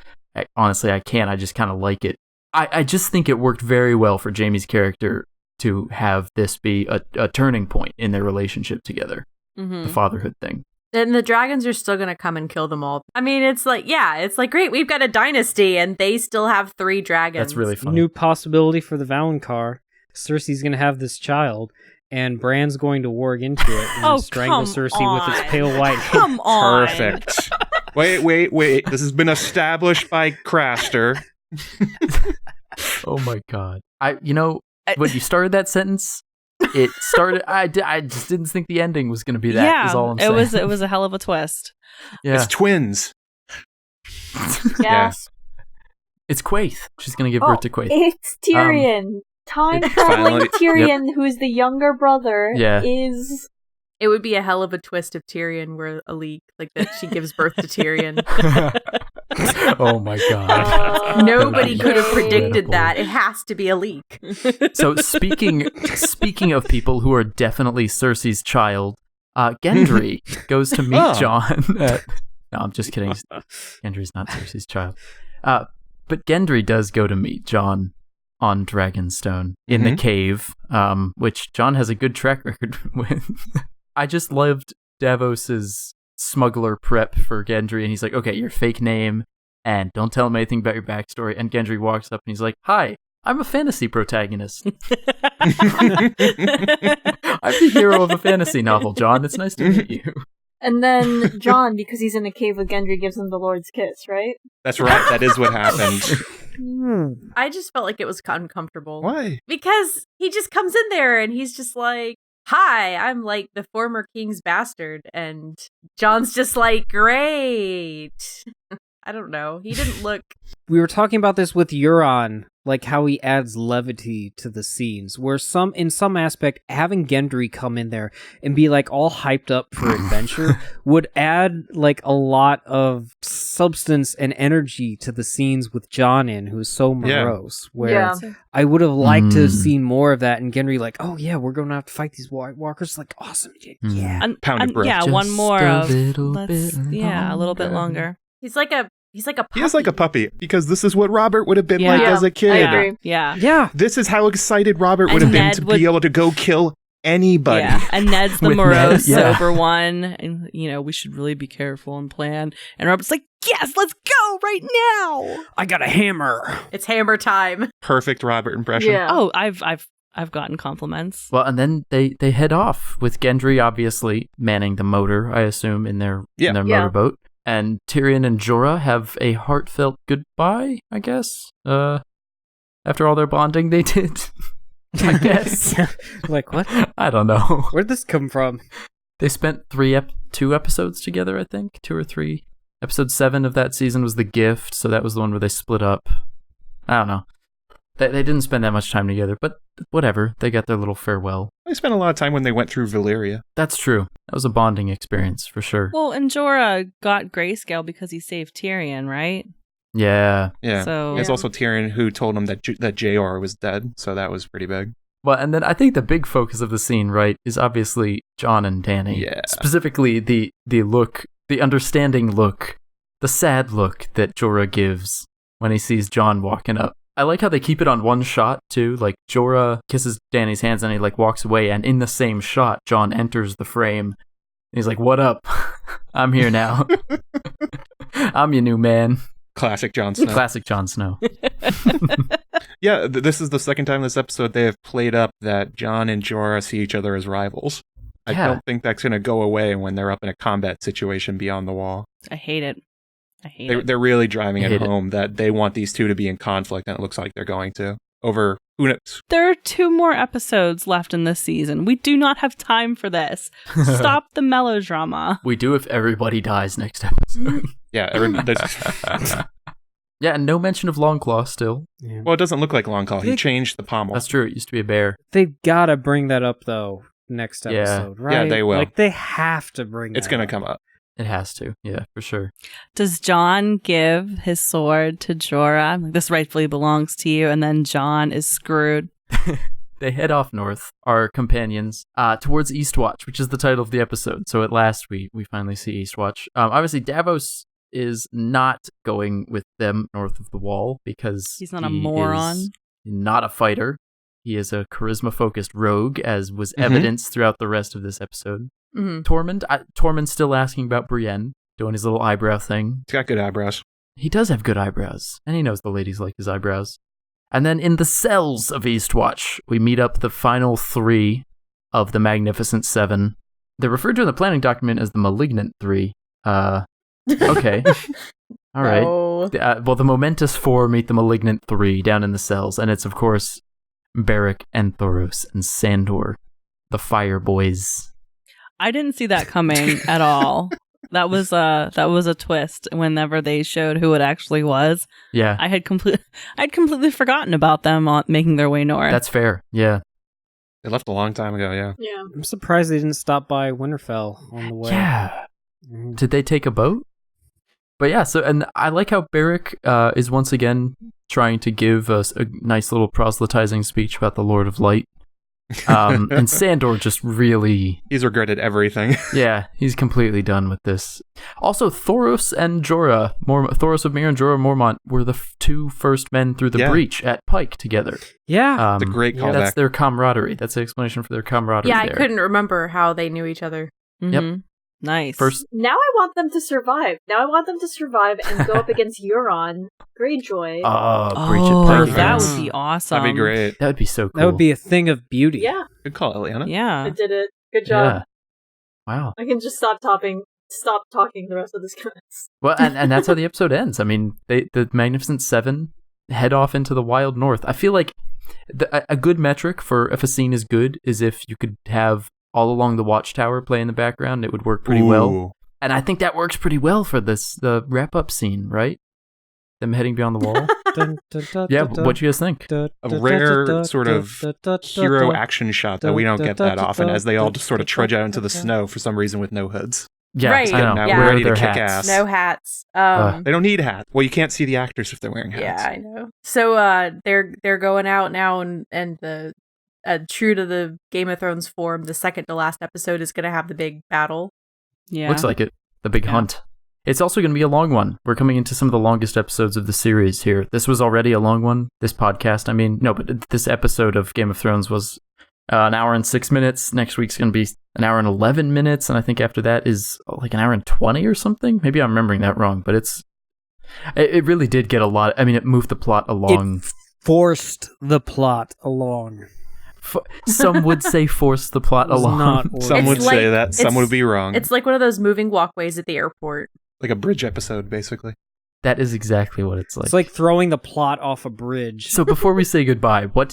honestly I can't. I just kind of like it. I just think it worked very well for Jaime's character to have this be a turning point in their relationship together. Mm-hmm. The fatherhood thing. And the dragons are still going to come and kill them all. I mean, it's like, great, we've got a dynasty, and they still have 3 dragons. That's really funny. New possibility for the Valonqar. Cersei's going to have this child, and Bran's going to warg into it and strangle Cersei with its pale white hair. Come on. Perfect. Wait. This has been established by Craster. Oh my god. When you started that sentence, it started. I just didn't think the ending was going to be that. Yeah, is all I'm saying. it was a hell of a twist. Yeah. It's twins. Yes. It's Quaithe. She's going to give birth to Quaithe. It's Tyrion. Time It's traveling finally- Tyrion, who's the younger brother, Yeah. is. It would be a hell of a twist if Tyrion were a leak, like that she gives birth to Tyrion. Oh my god. Nobody could have predicted Incredible. that. It has to be a leak. So speaking of people who are definitely Cersei's child, Gendry goes to meet Jon. No, I'm just kidding. Gendry's not Cersei's child. But Gendry does go to meet Jon on Dragonstone in the cave, which Jon has a good track record with. I just loved Davos's smuggler prep for Gendry, and he's like, okay, your fake name, and don't tell him anything about your backstory. And Gendry walks up and he's like, hi, I'm a fantasy protagonist. I'm the hero of a fantasy novel, John. It's nice to meet you. And then John, because he's in a cave with Gendry, gives him the Lord's kiss, right? That's right. That is what happened. I just felt like it was uncomfortable. Why? Because he just comes in there and he's just like, hi, I'm like the former king's bastard. And John's just like, great. I don't know. He didn't look... We were talking about this with Euron, like how he adds levity to the scenes, where in some aspect, having Gendry come in there and be like all hyped up for adventure would add like a lot of substance and energy to the scenes with Jon in, who's so morose, where I would have liked to have seen more of that, and Gendry like, oh yeah, we're going to have to fight these White Walkers, like awesome, yeah. Pounded breath. Yeah, Just one more a of, little bit a little bit longer. He's like a puppy. He is like a puppy, because this is what Robert would have been like as a kid. I agree. Yeah. This is how excited Robert would And have been Ned to would- be able to go kill anybody. Yeah, and Ned's the With morose, Ned, yeah. sober one, and we should really be careful and plan. And Robert's like, yes, let's go right now. I got a hammer. It's hammer time. Perfect Robert impression. Yeah. Oh, I've gotten compliments. Well, and then they head off with Gendry obviously manning the motor, I assume, in their motorboat. And Tyrion and Jorah have a heartfelt goodbye, I guess. After all their bonding they did, I guess. Like, what? I don't know. Where'd this come from? They spent 2 episodes together, I think. 2 or 3. Episode 7 of that season was The Gift, so that was the one where they split up. I don't know. They didn't spend that much time together, but whatever. They got their little farewell. They spent a lot of time when they went through Valyria. That's true. That was a bonding experience, for sure. Well, and Jorah got grayscale because he saved Tyrion, right? Yeah. Yeah. So There's also Tyrion who told him that J.R. was dead, so that was pretty big. Well, and then I think the big focus of the scene, right, is obviously Jon and Dany. Yeah. Specifically, the look, the understanding look, the sad look that Jorah gives when he sees Jon walking up. I like how they keep it on one shot, too. Like, Jorah kisses Dany's hands and he, like, walks away, and in the same shot, Jon enters the frame. And he's like, what up? I'm here now. I'm your new man. Classic Jon Snow. Classic Jon Snow. Yeah, this is the second time this episode they have played up that Jon and Jorah see each other as rivals. I don't think that's going to go away when they're up in a combat situation beyond the wall. I hate it. it. They're really driving it home that they want these two to be in conflict, and it looks like they're going to. Over, who knows? There are 2 more episodes left in this season. We do not have time for this. Stop the melodrama. We do if everybody dies next episode. Yeah, yeah, and no mention of Longclaw still. Yeah. Well, it doesn't look like Longclaw. He changed the pommel. That's true. It used to be a bear. They've got to bring that up, though, next episode, right? Yeah, they will. Like, they have to bring that It's going to up. come up. It has to. Yeah, for sure. Does Jon give his sword to Jorah? Like, this rightfully belongs to you, and then Jon is screwed. They head off north, our companions, towards Eastwatch, which is the title of the episode. So at last, we finally see Eastwatch. Obviously, Davos is not going with them north of the wall because he's not a moron. Is not a fighter. He is a charisma-focused rogue, as was evidenced throughout the rest of this episode. Mm-hmm. Tormund's still asking about Brienne, doing his little eyebrow thing. He's got good eyebrows. He does have good eyebrows, and he knows the ladies like his eyebrows. And then in the cells of Eastwatch, we meet up the final 3 of the Magnificent 7. They're referred to in the planning document as the Malignant 3. Okay. All right. Oh. Well, the Momentous 4 meet the Malignant 3 down in the cells, and it's, of course, Beric and Thoros and Sandor, the Fire Boys. I didn't see that coming at all. That was a twist whenever they showed who it actually was. Yeah. I'd completely forgotten about them making their way north. That's fair. Yeah. They left a long time ago, yeah. Yeah. I'm surprised they didn't stop by Winterfell on the way. Yeah. Did they take a boat? But yeah, and I like how Beric is once again trying to give us a nice little proselytizing speech about the Lord of Light. And Sandor just really... He's regretted everything. Yeah, he's completely done with this. Also, Thoros and Jorah, Thoros of Myr and Jorah Mormont were the 2 first men through the breach at Pike together. Yeah. The great callback. That's their camaraderie. That's the explanation for their camaraderie Yeah, there. I couldn't remember how they knew each other. Mm-hmm. Yep. Nice. Now I want them to survive. And go up against Euron Greyjoy. That would be awesome. That'd be great. That would be so cool. That would be a thing of beauty. Yeah. Good call, Eliana. Yeah. I did it. Good job. Yeah. Wow. I can just stop talking the rest of this class. Well, and that's how the episode ends. I mean, the Magnificent Seven head off into the wild north. I feel like a good metric for if a scene is good is if you could have all along the Watchtower play in the background. It would work pretty well. And I think that works pretty well for the wrap-up scene, right? Them heading beyond the wall. Yeah, what do you guys think? A rare sort of hero action shot that we don't get that often, as they all just sort of trudge out into the snow for some reason with no hoods. Yeah, right. I know. Yeah. We're ready to Their kick hats. ass. No hats. They don't need hats. Well, you can't see the actors if they're wearing hats. Yeah, I know. So they're going out now, and the true to the Game of Thrones form, the second to last episode is going to have the big battle. Yeah. Looks like it. The big hunt. It's also going to be a long one. We're coming into some of the longest episodes of the series here. This was already a long one, this podcast. I mean, no, but this episode of Game of Thrones was an hour and 6 minutes. Next week's going to be an hour and 11 minutes. And I think after that is like an hour and 20 or something. Maybe I'm remembering that wrong, but it really did get a lot. I mean, it moved the plot along. It forced the plot along. Some would say force the plot along. Some would say that. Some would be wrong. It's like one of those moving walkways at the airport. Like a bridge episode, basically. That is exactly what it's like. It's like throwing the plot off a bridge. So before we say goodbye, what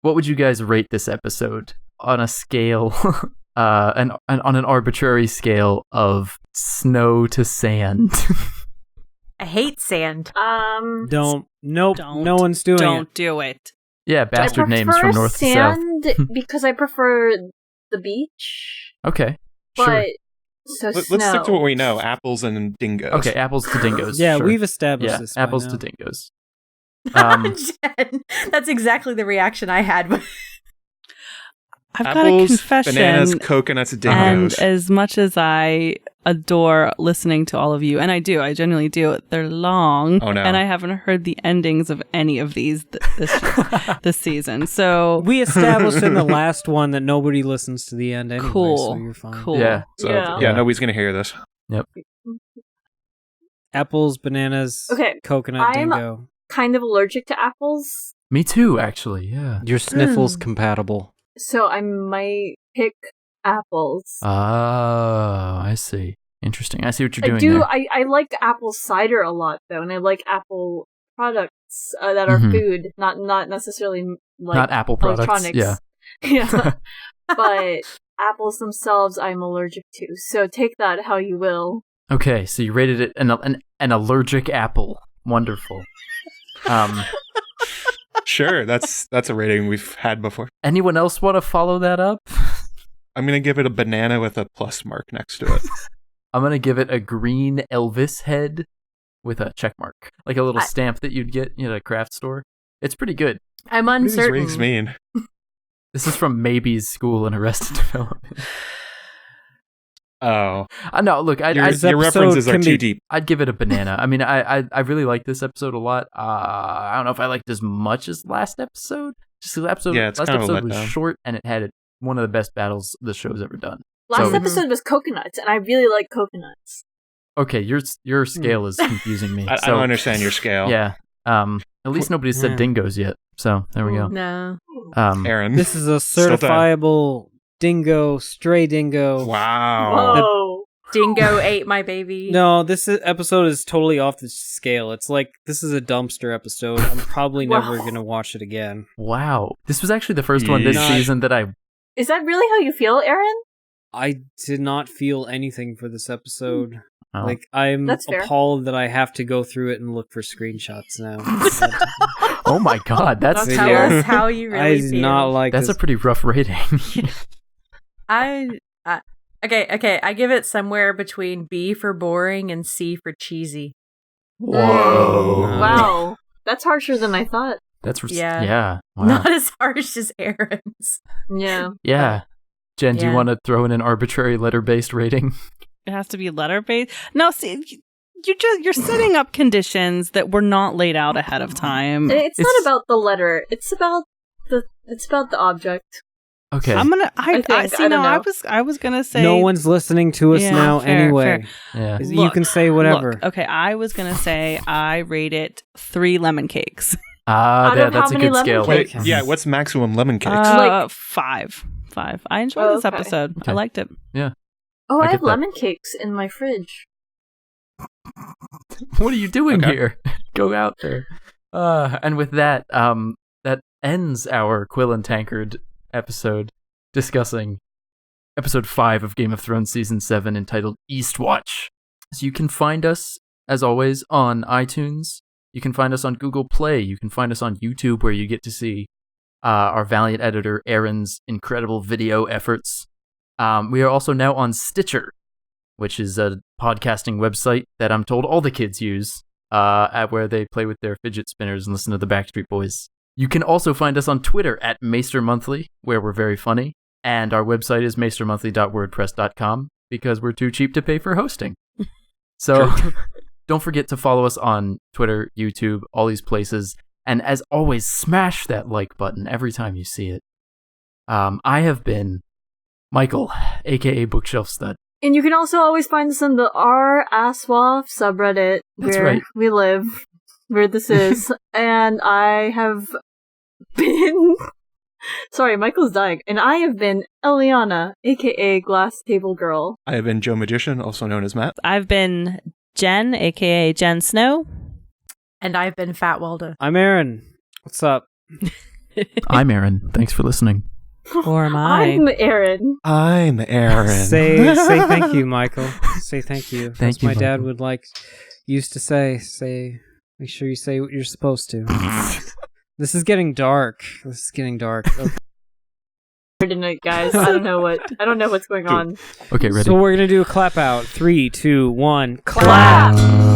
would you guys rate this episode on a scale, on an arbitrary scale of snow to sand? I hate sand. No one's doing it. Don't do it. Yeah, bastard names from north to south. Sand because I prefer the beach. Okay, but sure. Snow. Let's stick to what we know: apples and dingoes. Okay, apples to dingoes. Yeah, sure. we've established this. Apples by to now. dingoes. Jen, that's exactly the reaction I had. I've apples, got a confession. Bananas, coconuts, dingoes. And as much as I adore listening to all of you, and I genuinely do, they're long. Oh, no. And I haven't heard the endings of any of these this season. So We established in the last one that nobody listens to the end anyway, Cool. so you're fine. Cool. Yeah. So, Yeah. nobody's going to hear this. Yep. Apples, bananas, Okay, coconut, I'm- dingo. Kind of allergic to apples, Me too, actually. Yeah. Your sniffles compatible. so I might pick apples. Oh, I see. Interesting. I see what you're I doing do. there. I like apple cider a lot though, and I like apple products that are Mhm. food, not necessarily like Not Apple products. electronics. Yeah. Yeah. But apples themselves, I'm allergic to. So take that how you will. Okay, so you rated it an allergic apple. Wonderful. Sure, that's a rating we've had before. Anyone else want to follow that up? I'm going to give it a banana with a plus mark next to it. I'm going to give it a green Elvis head with a check mark. Like a little stamp that you'd get in a craft store. It's pretty good. I'm What do these uncertain. rings mean? This is from Maybe's school in Arrested Development. Oh. No, look, Your episode references are can too be- deep. I'd give it a banana. I mean, I really like this episode a lot. I don't know if I liked as much as last episode. Just because Yeah, it's last kind of a episode was letdown. short and it had one of the best battles the show's ever done. Last So- episode was coconuts, and I really like coconuts. Okay, your scale is confusing me. I So, don't understand your scale. Yeah. At least nobody said Yeah. dingoes yet. So there we go. No. Aaron. This is a Still time. certifiable dingo, stray dingo. Wow. Whoa. Dingo ate my baby. No, episode is totally off the scale. It's like, this is a dumpster episode. I'm probably never going to watch it again. Wow. This was actually the first one this Yeesh. season that I... Is that really how you feel, Aaron? I did not feel anything for this episode. Oh. Like, I'm That's fair. appalled that I have to go through it and look for screenshots now. Oh my god, that's Tell Tell Yeah. us how you I really did feel. not like that's this. a pretty rough rating. Okay. I give it somewhere between B for boring and C for cheesy. Whoa. Wow. That's harsher than I thought. That's Yeah. yeah. Wow. Not as harsh as Aaron's. Yeah. Yeah. Jen, do you Yeah. want to throw in an arbitrary letter-based rating? It has to be letter based. No, see, you're setting up conditions that were not laid out ahead of time. It's not about the letter. It's about the object. Okay. I was gonna say no one's listening to us now anyway. Yeah. You can say whatever. Okay, I was gonna say I rate it 3 lemon cakes. That's a good scale. Wait, yeah, what's maximum lemon cakes? Like 5. I enjoyed this episode. Okay. I liked it. Yeah. Oh, I have lemon cakes in my fridge. What are you doing here? Go out there. And with that, that ends our Quill and Tankard episode discussing episode 5 of Game of Thrones season 7 entitled Eastwatch. So you can find us, as always, on iTunes. You can find us on Google Play. You can find us on YouTube, where you get to see our valiant editor Aaron's incredible video efforts. We are also now on Stitcher, which is a podcasting website that I'm told all the kids use, where they play with their fidget spinners and listen to the Backstreet Boys. You can also find us on Twitter at MaesterMonthly, where we're very funny, and our website is maestermonthly.wordpress.com, because we're too cheap to pay for hosting. So don't forget to follow us on Twitter, YouTube, all these places, and as always, smash that like button every time you see it. I have been Michael, aka Bookshelfstud. And you can also always find us on the ASOIAF subreddit, where we live, where this is. And I have been... Sorry, Michael's dying. And I have been Eliana, aka Glass Table Girl. I have been JoeMagician, also known as Matt. I've been Jen, aka Jen Snow. And I've been Fat Walda. I'm Aaron. What's up? I'm Aaron. Thanks for listening. Or am I? I'm Aaron. I'm Aaron. Say thank you, Michael. Say thank you. Thank As you, my dad Michael. would used to say, make sure you say what you're supposed to. This is getting dark. Okay. Tonight, guys. I don't know what's going on. Okay, ready? So we're gonna do a clap out. 3, 2, 1, Clap!